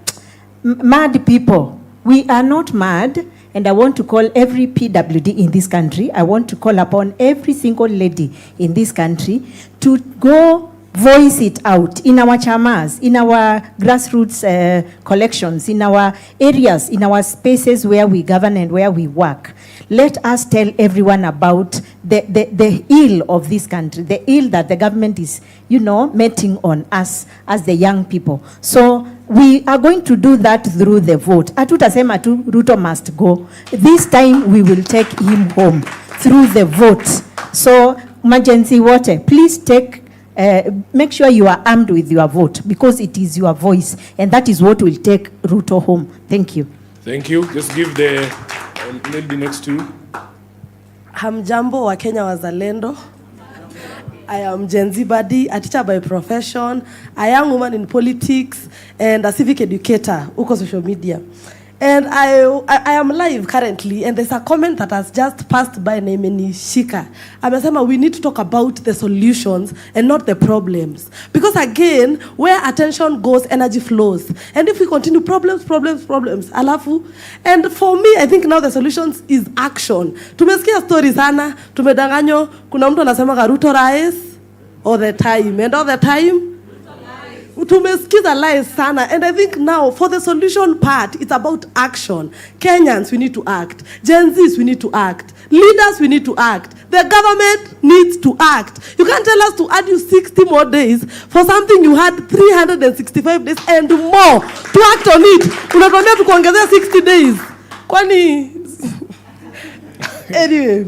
mad people. We are not mad, and I want to call every PWD in this country, I want to call upon every single lady in this country to go voice it out in our chamas, in our grassroots collections, in our areas, in our spaces where we govern and where we work. Let us tell everyone about the ill of this country, the ill that the government is, meting on us as the young people. So we are going to do that through the vote. Atutasema tu Ruto must go. This time we will take him home through the vote. So emergency water, please make sure you are armed with your vote, because it is your voice, and that is what will take Ruto home. Thank you. Thank you. Just give the lady next to you. Hamjambo wa Kenya wazalendo. I am Gen Z Buddy, a teacher by profession, a young woman in politics, and a civic educator, uko social media. And I am live currently, and there's a comment that has just passed by Naimeni Shika. Amesema we need to talk about the solutions and not the problems. Because again, where attention goes, energy flows. And if we continue problems, alafu. And for me, I think now the solutions is action. Tumesikia stories sana, tumedanganyo, kuna mtu anasema Ruto rais, all the time. And all the time, tumesikiza lies sana. And I think now for the solution part, it's about action. Kenyans, we need to act. Gen Zs, we need to act. Leaders, we need to act. The government needs to act. You can't tell us to add you 60 more days for something you had 365 days and more to act on it. Unatuambia tukuongezea 60 days. Kwani anyway,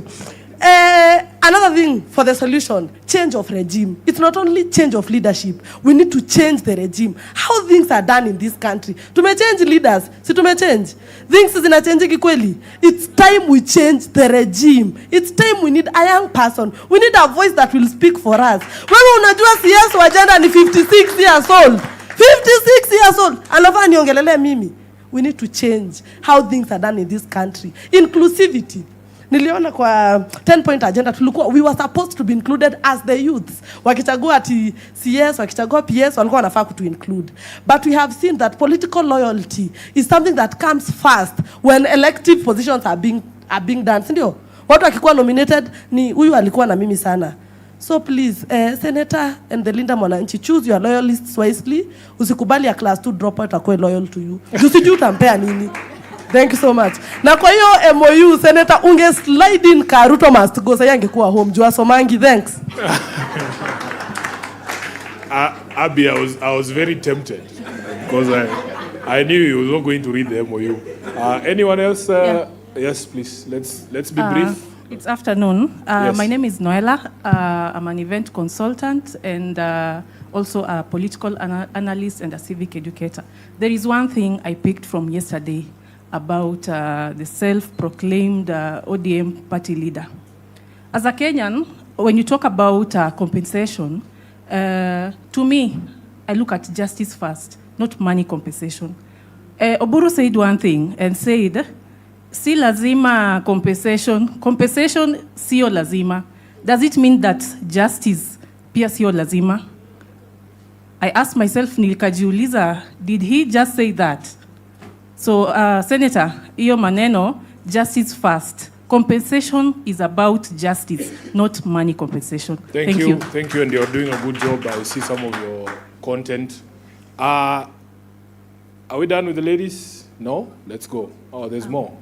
another thing for the solution, change of regime. It's not only change of leadership. We need to change the regime. How things are done in this country. Change leaders. Si change. Things zinachange kweli. It's time we change the regime. It's time we need a young person. We need a voice that will speak for us. Wewe unajua CS wa agenda ni 56 years old. 56 years old. Alafu niongelele mimi. We need to change how things are done in this country. Inclusivity. Niliona kwa 10-point agenda we were supposed to be included as the youths. Wakichagua ati CS, wakichagua PS, walikuwa wanafaa to include. But we have seen that political loyalty is something that comes first when elective positions are being done. Sindio? Watu wakikuwa nominated ni huyu alikuwa na mimi sana. So please, Senator and the Linda Mwananchi, choose your loyalists wisely. Usikubali a class 2 dropout akue loyal to you. Usijui utampea nini. Thank you so much. Na kwa hiyo MOU, Senator, unge slide in ka Ruto must go. Sasa yangekuwa home. Jua somangi, thanks. Abby, I was very tempted because I knew you were not going to read the MOU. Anyone else? Yes, please. Let's be brief. It's afternoon. Yes. My name is Noella. I'm an event consultant and also a political analyst and a civic educator. There is one thing I picked from yesterday about the self-proclaimed ODM party leader. As a Kenyan, when you talk about compensation, to me, I look at justice first, not money compensation. Oburu said one thing and said, si lazima compensation sio lazima. Does it mean that justice pia sio lazima? I asked myself, nilikajiuliza, did he just say that? So, Senator, iyo maneno, justice first. Compensation is about justice, not money compensation. Thank you. Thank you, and you're doing a good job. I see some of your content. Are we done with the ladies? No? Let's go. Oh, there's more.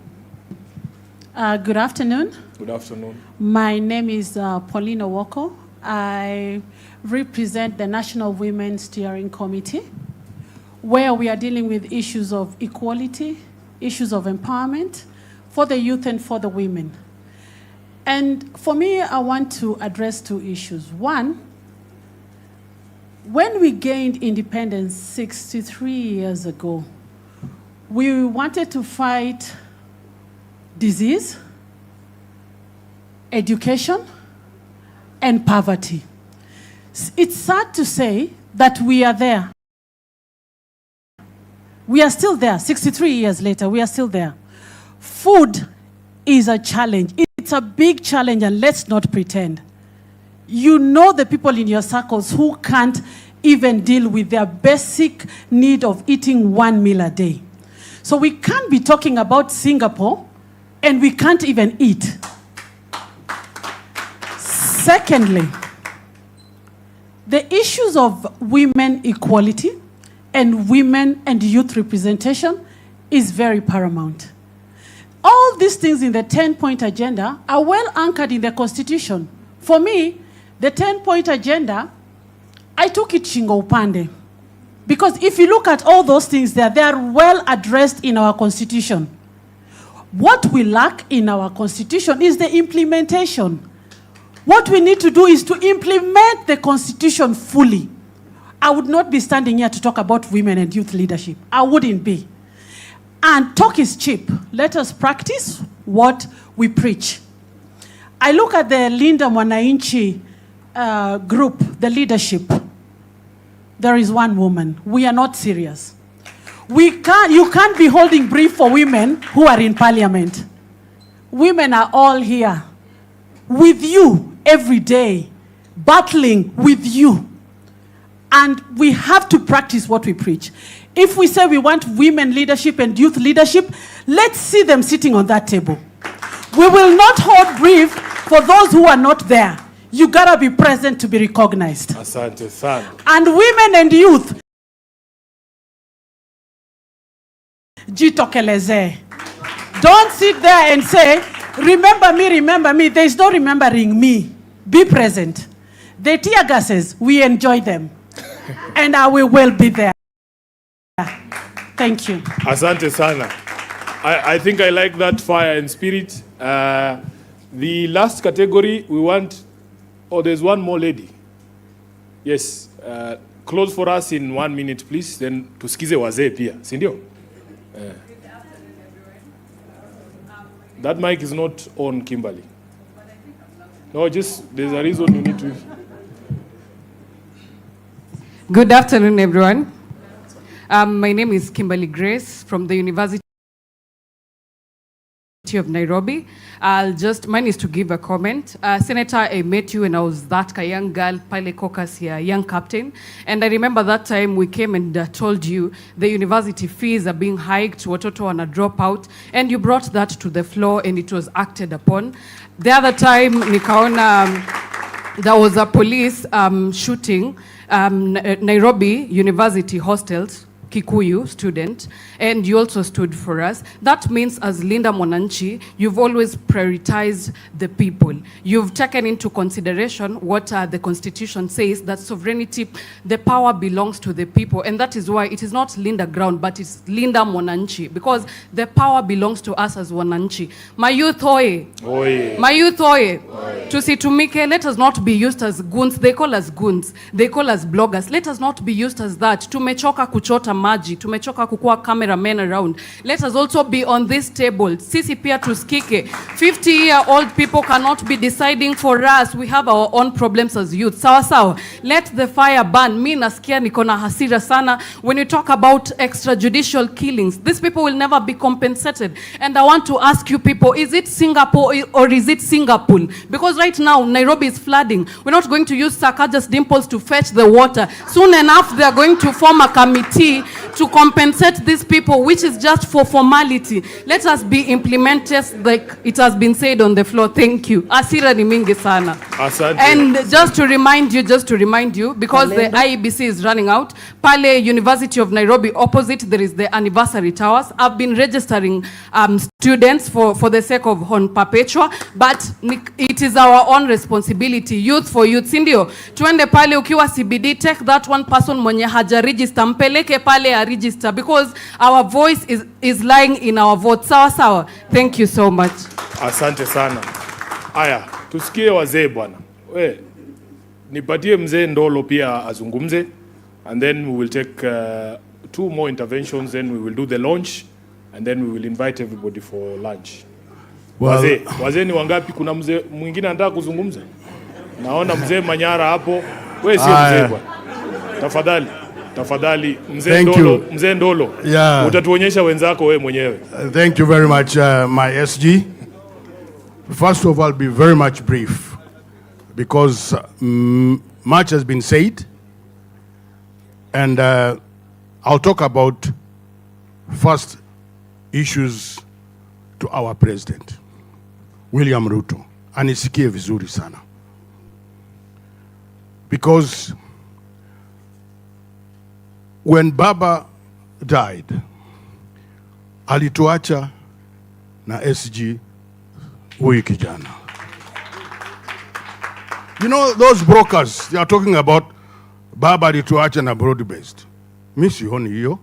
Good afternoon. Good afternoon. My name is Pauline Owoko. I represent the National Women's Steering Committee, where we are dealing with issues of equality, issues of empowerment for the youth and for the women. And for me, I want to address two issues. One, when we gained independence 63 years ago, we wanted to fight disease, education, and poverty. It's sad to say that we are there. We are still there. 63 years later, we are still there. Food is a challenge. It's a big challenge, and let's not pretend. You know the people in your circles who can't even deal with their basic need of eating one meal a day. So we can't be talking about Singapore, and we can't even eat. Secondly, the issues of women equality and women and youth representation is very paramount. All these things in the 10-point agenda are well anchored in the Constitution. For me, the 10-point agenda, I took it shingo upande. Because if you look at all those things there, they are well addressed in our Constitution. What we lack in our Constitution is the implementation. What we need to do is to implement the Constitution fully. I would not be standing here to talk about women and youth leadership. I wouldn't be. And talk is cheap. Let us practice what we preach. I look at the Linda Mwananchi group, the leadership. There is one woman. We are not serious. You can't be holding brief for women who are in parliament. Women are all here with you every day, battling with you. And we have to practice what we preach. If we say we want women leadership and youth leadership, let's see them sitting on that table. We will not hold brief for those who are not there. You gotta be present to be recognized. Asante sana. And women and youth, jitokeleze. Don't sit there and say, remember me, remember me. There is no remembering me. Be present. The tear gases, we enjoy them. And I will be there. Thank you. Asante sana. I think I like that fire and spirit. The last category we want, there's one more lady. Yes, close for us in 1 minute, please. Then tusikize wazee pia, si ndio? That mic is not on, Kimberly. No, just there's a reason you need to. Good afternoon, everyone. My name is Kimberly Grace from the University of Nairobi. Mine is to give a comment. Senator, I met you when I was that young girl, Pile Caucus here, young captain. And I remember that time we came and told you the university fees are being hiked, watoto wana drop out, and you brought that to the floor and it was acted upon. The other time, nikaona there was a police shooting Nairobi University hostels. Kikuyu student, and you also stood for us. That means as Linda Mwananchi, you've always prioritized the people. You've taken into consideration what the Constitution says, that sovereignty, the power belongs to the people, and that is why it is not Linda Ground, but it's Linda Mwananchi, because the power belongs to us as Wananchi. My youth oye. Oye. My youth oye. Tusitumike, let us not be used as goons. They call us goons. They call us bloggers. Let us not be used as that. Tumechoka kuchota maji. Tumechoka kukua cameramen around. Let us also be on this table. Sisi pia tusikike. 50-year-old people cannot be deciding for us. We have our own problems as youth. Sawa sawa. Let the fire burn. Mi nasikia niko na hasira sana. When you talk about extrajudicial killings, these people will never be compensated. And I want to ask you people, is it Singapore or is it Singapore? Because right now, Nairobi is flooding. We're not going to use Sakaja's dimples to fetch the water. Soon enough, they're going to form a committee to compensate these people, which is just for formality. Let us be implemented like it has been said on the floor. Thank you. Asira ni mingi sana. Asante. And just to remind you, because the IEBC is running out, Pale University of Nairobi opposite, there is the anniversary towers. I've been registering students for the sake of Hon Perpetua, but it is our own responsibility. Youth for youth, sindio? Tuende pale ukiwa CBD, take that one person mwenye haja register, mpeleke pale a register, because our voice is lying in our vote. Sawa sawa. Thank you so much. Asante sana. Aya, tusikie wazee bwana. We, nipatie mzee Ndolo pia azungumze, and then we will take 2 more interventions, then we will do the launch, and then we will invite everybody for lunch. Wazee ni wangapi? Kuna mzee mwingine anataka kuzungumza? Naona mzee Manyara hapo. Wewe sio mzee bwana. Tafadhali mzee Ndolo. Yeah. Utatuonyesha wenzako wewe mwenyewe. Thank you very much, my SG. First of all, be very much brief, because much has been said, and I'll talk about first issues to our president, William Ruto. Anisikie vizuri sana. Because when Baba died, alituacha na SG huyu kijana. You know, those brokers, they are talking about Baba alituacha na broad-based. Mi sioni hiyo.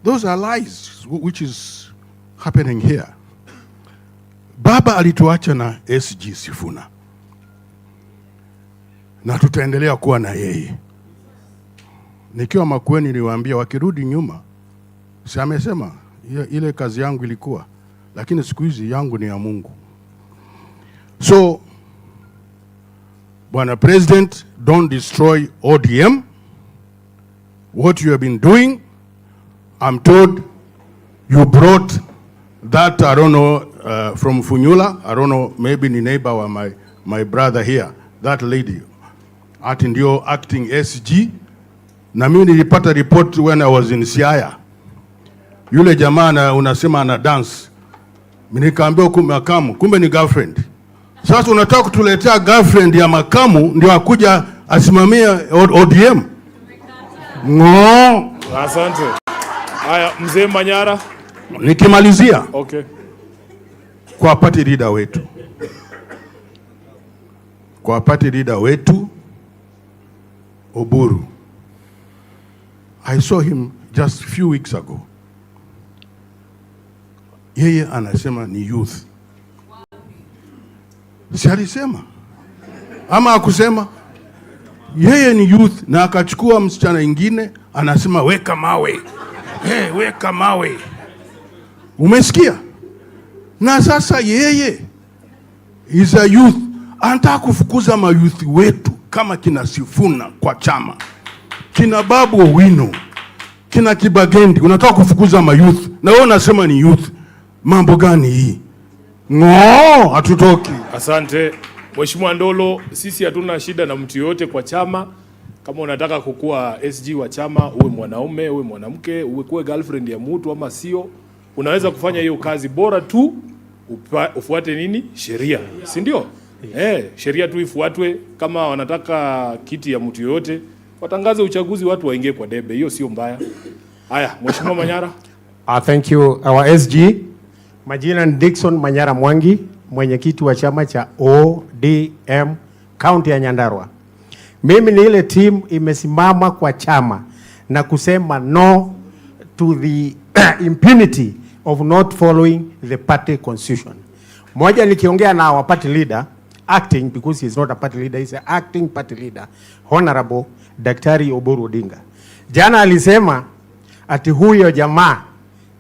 Those are lies, which is happening here. Baba alituacha na SG Sifuna, na tutaendelea kuwa na yeye. Nikiwa Makueni niliwaambia wakirudi nyuma, si amesema ile kazi yangu ilikuwa, lakini siku hizi yangu ni ya Mungu. So, Bwana President, don't destroy ODM. What you have been doing, I'm told you brought that, I don't know, from Funyula, I don't know, maybe ni neighbor wa my brother here, that lady, ati ndio acting SG. Na mimi nilipata report when I was in Siaya. Yule jamaa unasema ana dance. Mimi nikaambia makamu, kumbe ni girlfriend. Sasa unataka kutuletea girlfriend ya makamu ndio akuja asimamie ODM? No. Asante. Haya, mzee Manyara. Nikimalizia. Okay. Kwa party leader wetu Oburu. I saw him just a few weeks ago. Yeye anasema ni youth. Si alisema? Ama akusema? Yeye ni youth, na akachukua msichana ingine anasema weka mawe. Weka mawe. Umesikia? Na sasa yeye is a youth. Anataka kufukuza mayouth wetu kama kina Sifuna kwa chama, kina Babu Owino, kina Kibagendi. Unataka kufukuza mayouth na wewe unasema ni youth. Mambo gani hii? Hatutoki. Asante. Mheshimiwa Ndolo, sisi hatuna shida na mtu yote kwa chama. Kama unataka kukua SG wa chama, uwe mwanaume, uwe mwanamke, uwe kuwe girlfriend ya mtu ama sio, unaweza kufanya hiyo kazi, bora tu ufuate nini? Sheria. Si ndio? Sheria tu ifuatwe. Kama wanataka kiti ya mtu yote, watangaze uchaguzi, watu waingie kwa debe. Hiyo sio mbaya. Haya, Mheshimiwa Manyara. Thank you, our SG. Majina ni Dickson Manyara Mwangi, mwenyekiti wa chama cha ODM County ya Nyandarua. Mimi ni ile team imesimama kwa chama na kusema no to the impunity of not following the party constitution. Moja nikiongea na our party leader, acting, because he is not a party leader, he is an acting party leader, Honorable Daktari Oburu Odinga. Jana alisema ati huyo jamaa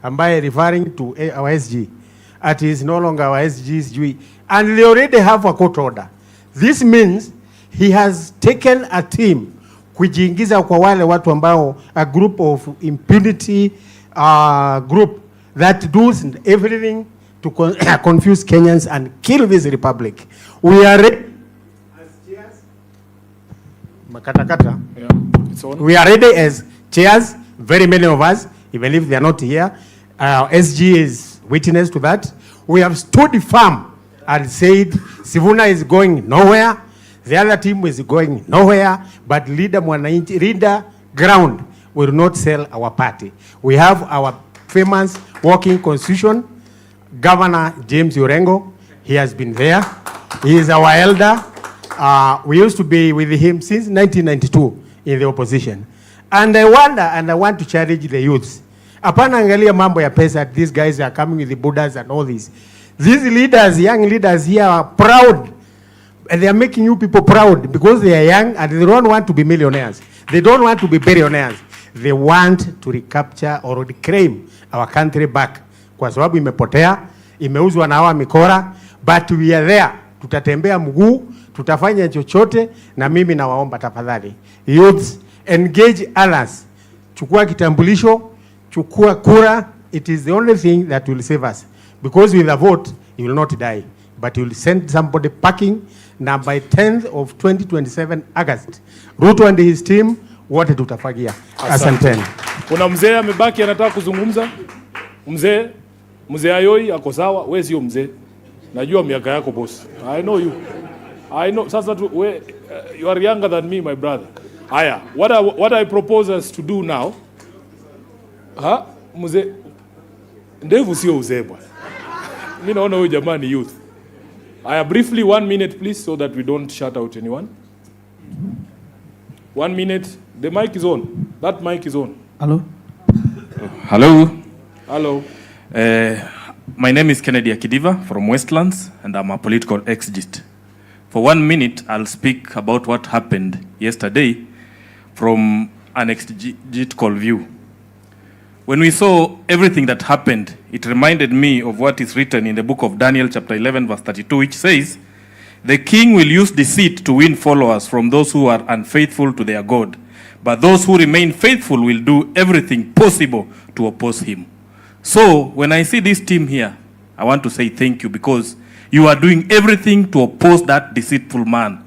ambaye referring to our SG, ati is no longer our SG, and they already have a court order. This means he has taken a team kujiingiza kwa wale watu ambao a group of impunity group that does everything to confuse Kenyans and kill this republic. We are ready as chairs. Makatakata. Yeah, it's on. We are ready as chairs, very many of us, even if they are not here. SG is witness to that. We have stood firm and said Sivuna is going nowhere. The other team is going nowhere, but leader Mwananchi, leader ground will not sell our party. We have our famous working constitution, Governor James Orengo. He has been there. He is our elder. We used to be with him since 1992 in the opposition. And I wonder, and I want to challenge the youths. Apana angalia mambo ya pesa, these guys are coming with the Buddhas and all this. These leaders, young leaders here are proud. And they are making you people proud because they are young and they don't want to be millionaires. They don't want to be billionaires. They want to recapture or reclaim our country back. Kwa sababu imepotea, imeuzwa na hawa mikora, but we are there. Tutatembea mguu, tutafanya chochote, na mimi nawaomba tafadhali. Youths, engage others. Chukua kitambulisho, chukua kura. It is the only thing that will save us. Because with a vote, you will not die. But you will send somebody packing. Now by 10th of 2027 August, Ruto and his team, wote tutafagia. Asanteni. Kuna mzee amebaki anataka kuzungumza? Mzee Ayoi ako sawa, wewe sio mzee. Najua miaka yako boss. I know you. I know. Sasa you are younger than me, my brother. Haya, what I propose us to do now. Mzee ndevu sio uzee bwana. Mimi naona huyu jamaa ni youth. Briefly, 1 minute, please, so that we don't shut out anyone. 1 minute. The mic is on. That mic is on. Hello. Hello. Hello. My name is Kennedy Akidiva from Westlands, and I'm a political exegete. For 1 minute, I'll speak about what happened yesterday from an exegetical view. When we saw everything that happened, it reminded me of what is written in the book of Daniel chapter 11 verse 32, which says, "The king will use deceit to win followers from those who are unfaithful to their God, but those who remain faithful will do everything possible to oppose him." So when I see this team here, I want to say thank you, because you are doing everything to oppose that deceitful man.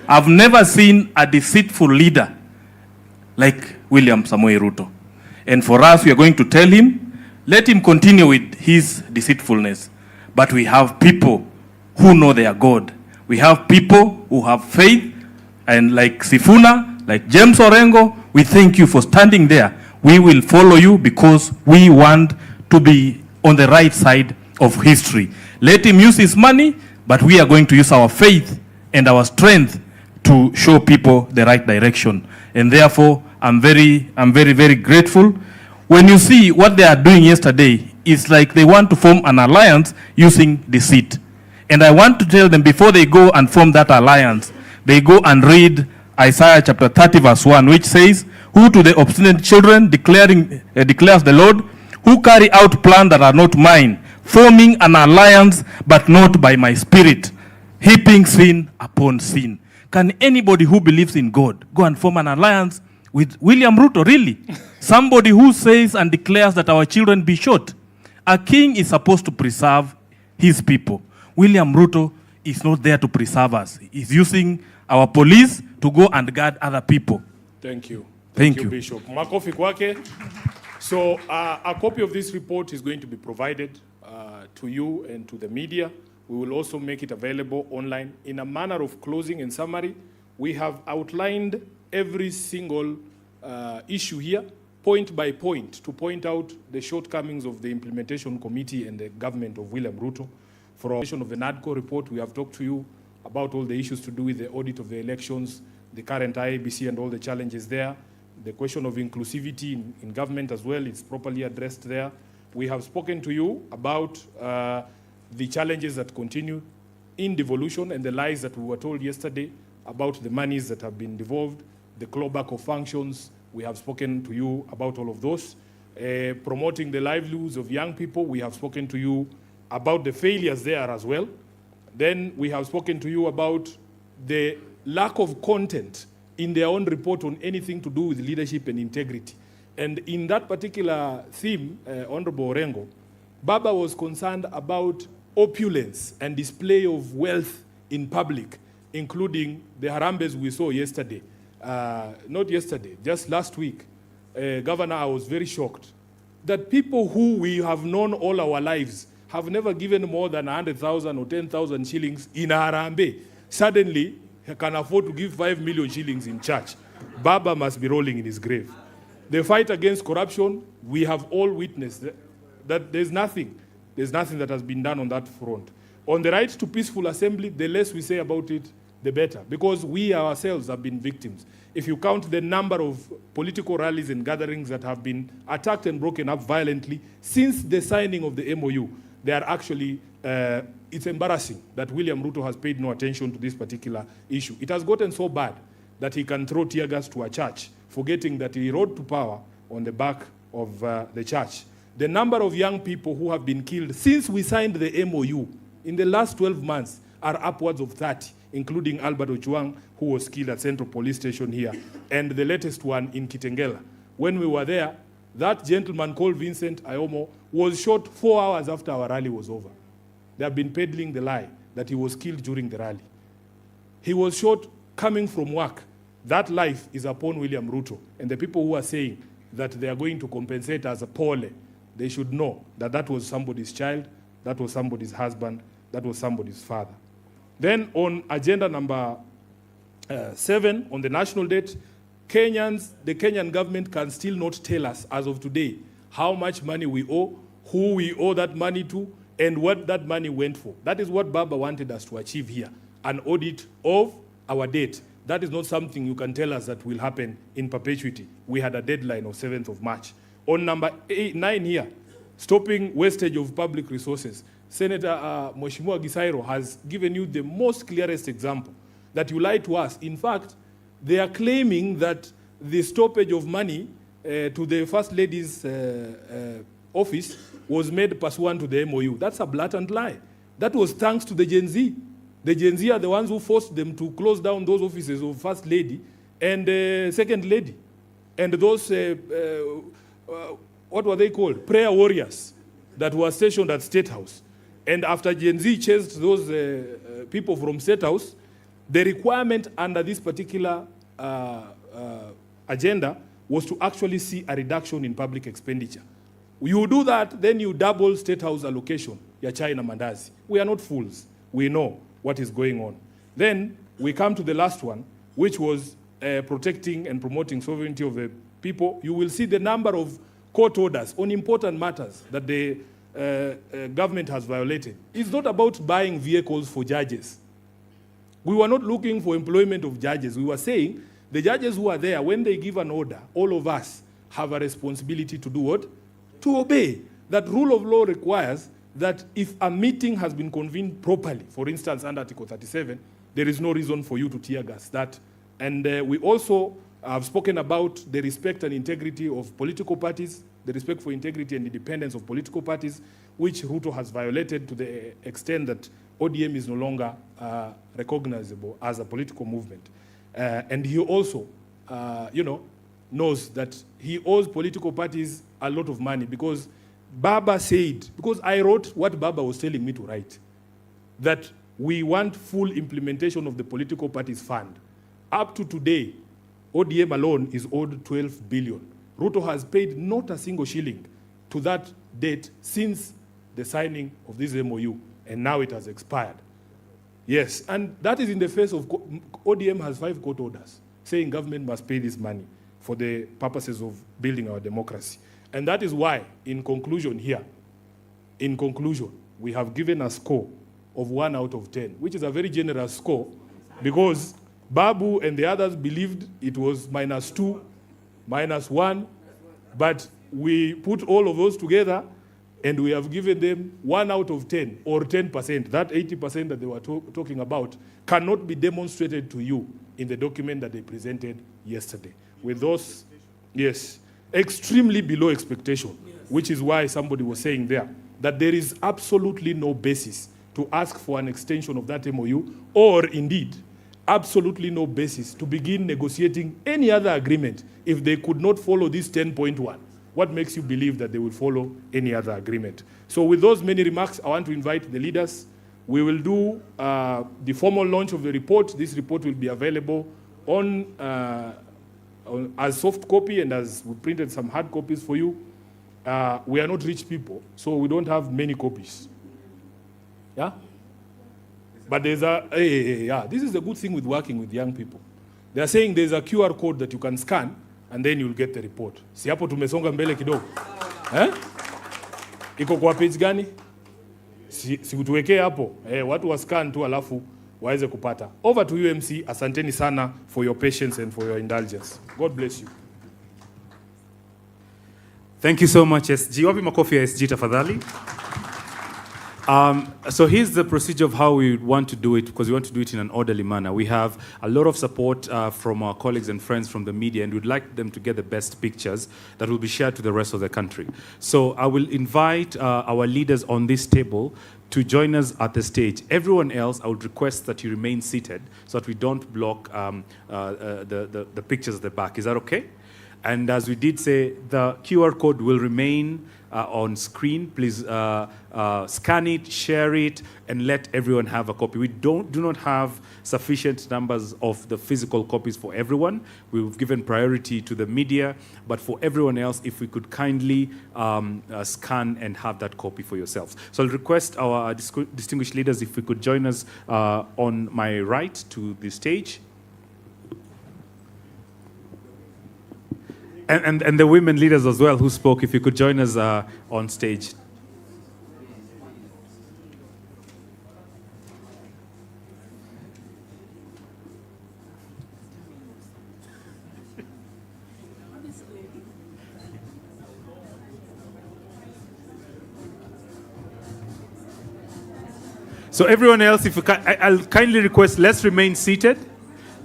I've never seen a deceitful leader like William Samoei Ruto. And for us, we are going to tell him, let him continue with his deceitfulness. But we have people who know their God. We have people who have faith, and like Sifuna, like James Orengo, we thank you for standing there. We will follow you because we want to be on the right side of history. Let him use his money, but we are going to use our faith and our strength to show people the right direction. And therefore, I'm very, very grateful. When you see what they are doing yesterday, it's like they want to form an alliance using deceit. And I want to tell them, before they go and form that alliance, they go and read Isaiah chapter 30 verse 1, which says, "Who to the obstinate children declares the Lord, who carry out plans that are not mine, forming an alliance but not by my spirit, heaping sin upon sin." Can anybody who believes in God go and form an alliance with William Ruto, really? Somebody who says and declares that our children be shot. A king is supposed to preserve his people. William Ruto is not there to preserve us. He's using our police to go and guard other people. Thank you. Thank you, Bishop. Makofi kwake. So a copy of this report is going to be provided to you and to the media. We will also make it available online. In a manner of closing and summary, we have outlined every single issue here point by point to point out the shortcomings of the implementation committee and the government of William Ruto. For our of the NADCO report, we have talked to you about all the issues to do with the audit of the elections, the current IEBC and all the challenges there. The question of inclusivity in government as well is properly addressed there. We have spoken to you about the challenges that continue in devolution and the lies that we were told yesterday about the monies that have been devolved, the clawback of functions. We have spoken to you about all of those. Promoting the livelihoods of young people, we have spoken to you about the failures there as well. Then we have spoken to you about the lack of content in their own report on anything to do with leadership and integrity. And in that particular theme, Honorable Orengo, Baba was concerned about opulence and display of wealth in public, including the harambes we saw yesterday. Not yesterday, just last week. Governor, I was very shocked that people who we have known all our lives have never given more than 100,000 or 10,000 shillings in a harambe. Suddenly, he can afford to give 5 million shillings in church. Baba must be rolling in his grave. The fight against corruption, we have all witnessed that there's nothing that has been done on that front. On the right to peaceful assembly, the less we say about it, the better, because we ourselves have been victims. If you count the number of political rallies and gatherings that have been attacked and broken up violently since the signing of the MOU, they are actually, it's embarrassing that William Ruto has paid no attention to this particular issue. It has gotten so bad that he can throw tear gas to a church, forgetting that he rode to power on the back of the church. The number of young people who have been killed since we signed the MOU in the last 12 months are upwards of 30, including Albert Ojwang, who was killed at Central Police Station here, and the latest one in Kitengela. When we were there, that gentleman called Vincent Ayomo was shot 4 hours after our rally was over. They have been peddling the lie that he was killed during the rally. He was shot coming from work. That life is upon William Ruto. And the people who are saying that they are going to compensate as a pole, they should know that that was somebody's child, that was somebody's husband, that was somebody's father. Then on agenda number 7, on the national debt, the Kenyan government can still not tell us as of today how much money we owe, who we owe that money to, and what that money went for. That is what Baba wanted us to achieve here, an audit of our debt. That is not something you can tell us that will happen in perpetuity. We had a deadline of 7th of March. On number 9 here, stopping wastage of public resources, Senator Mheshimiwa Gisairo has given you the most clearest example that you lied to us. In fact, they are claiming that the stoppage of money to the First Lady's office was made pursuant to the MOU. That's a blatant lie. That was thanks to the Gen Z. The Gen Z are the ones who forced them to close down those offices of First Lady and Second Lady. And those, what were they called? Prayer warriors that were stationed at State House. And after Gen Z chased those people from State House, the requirement under this particular agenda was to actually see a reduction in public expenditure. You do that, then you double State House allocation, ya China Mandazi. We are not fools. We know what is going on. Then we come to the last one, which was protecting and promoting sovereignty of the people. You will see the number of court orders on important matters that the government has violated. It's not about buying vehicles for judges. We were not looking for employment of judges. We were saying the judges who are there, when they give an order, all of us have a responsibility to do what? To obey. That rule of law requires that if a meeting has been convened properly, for instance, under Article 37, there is no reason for you to tear gas that. And we also have spoken about the respect and integrity of political parties, the respect for integrity and independence of political parties, which Ruto has violated to the extent that ODM is no longer recognizable as a political movement. And he also, knows that he owes political parties a lot of money because Baba said, because I wrote what Baba was telling me to write, that we want full implementation of the political parties fund. Up to today, ODM alone is owed 12 billion. Ruto has paid not a single shilling to that debt since the signing of this MOU, and now it has expired. Yes, and that is in the face of ODM has 5 court orders saying government must pay this money for the purposes of building our democracy. And that is why, in conclusion, we have given a score of 1 out of 10, which is a very generous score, because Babu and the others believed it was -2, -1, but we put all of those together and we have given them 1 out of 10, or 10%. That 80% that they were talking about cannot be demonstrated to you in the document that they presented yesterday. With those, yes, extremely below expectation, which is why somebody was saying there that there is absolutely no basis to ask for an extension of that MOU, or indeed, absolutely no basis to begin negotiating any other agreement if they could not follow this 10.1. What makes you believe that they will follow any other agreement? So with those many remarks, I want to invite the leaders. We will do the formal launch of the report. This report will be available as soft copy, and as we printed some hard copies for you. We are not rich people, so we don't have many copies. Yeah? But there's this is the good thing with working with young people. They are saying there's a QR code that you can scan, and then you'll get the report. Si hapo tumesonga mbele kidogo. Iko kwa page gani? Si utuwekee hapo. Watu wa scan tu alafu waweze kupata. Over to you, MC. Asanteni sana for your patience and for your indulgence. God bless you. Thank you so much, SG. Wapi makofi ya SG tafadhali? So here's the procedure of how we want to do it, because we want to do it in an orderly manner. We have a lot of support from our colleagues and friends from the media, and we'd like them to get the best pictures that will be shared to the rest of the country. So I will invite our leaders on this table to join us at the stage. Everyone else, I would request that you remain seated so that we don't block the pictures at the back. Is that okay? And as we did say, the QR code will remain on screen. Please scan it, share it, and let everyone have a copy. We do not have sufficient numbers of the physical copies for everyone. We've given priority to the media, but for everyone else, if we could kindly scan and have that copy for yourselves. So I'll request our distinguished leaders if we could join us on my right to the stage. And the women leaders as well who spoke, if you could join us on stage. So everyone else, if you can, I'll kindly request, let's remain seated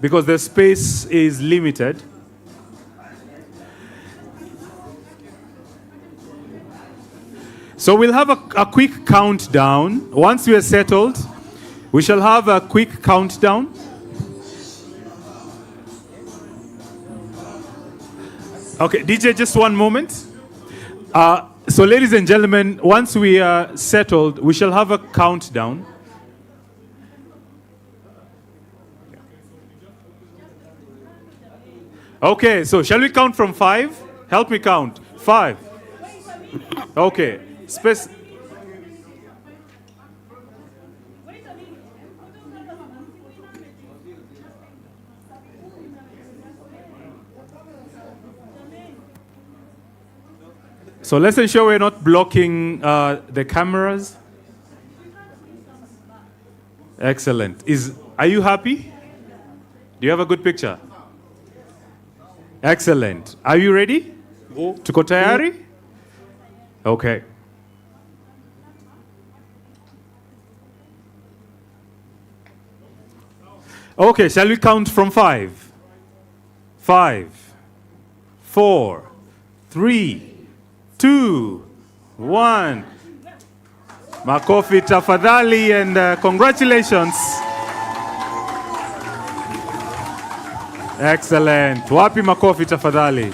because the space is limited. So we'll have a quick countdown. Once we are settled, we shall have a quick countdown. Okay, DJ, just one moment. So ladies and gentlemen, once we are settled, we shall have a countdown. Okay, so shall we count from 5? Help me count. 5. Okay. Space. So let's ensure we're not blocking the cameras. Excellent. Are you happy? Do you have a good picture? Excellent. Are you ready? Tuko tayari? Okay. Okay, shall we count from 5? 5, 4, 3, 2, 1. Makofi tafadhali, and congratulations. Excellent. Wapi makofi tafadhali?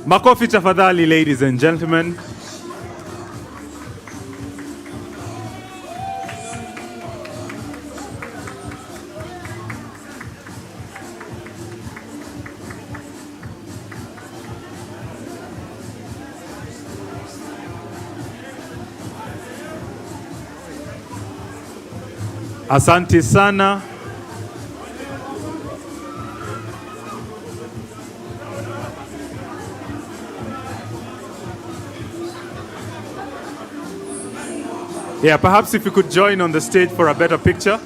Makofi tafadhali, ladies and gentlemen. Asante sana. Yeah, perhaps if you could join on the stage for a better picture.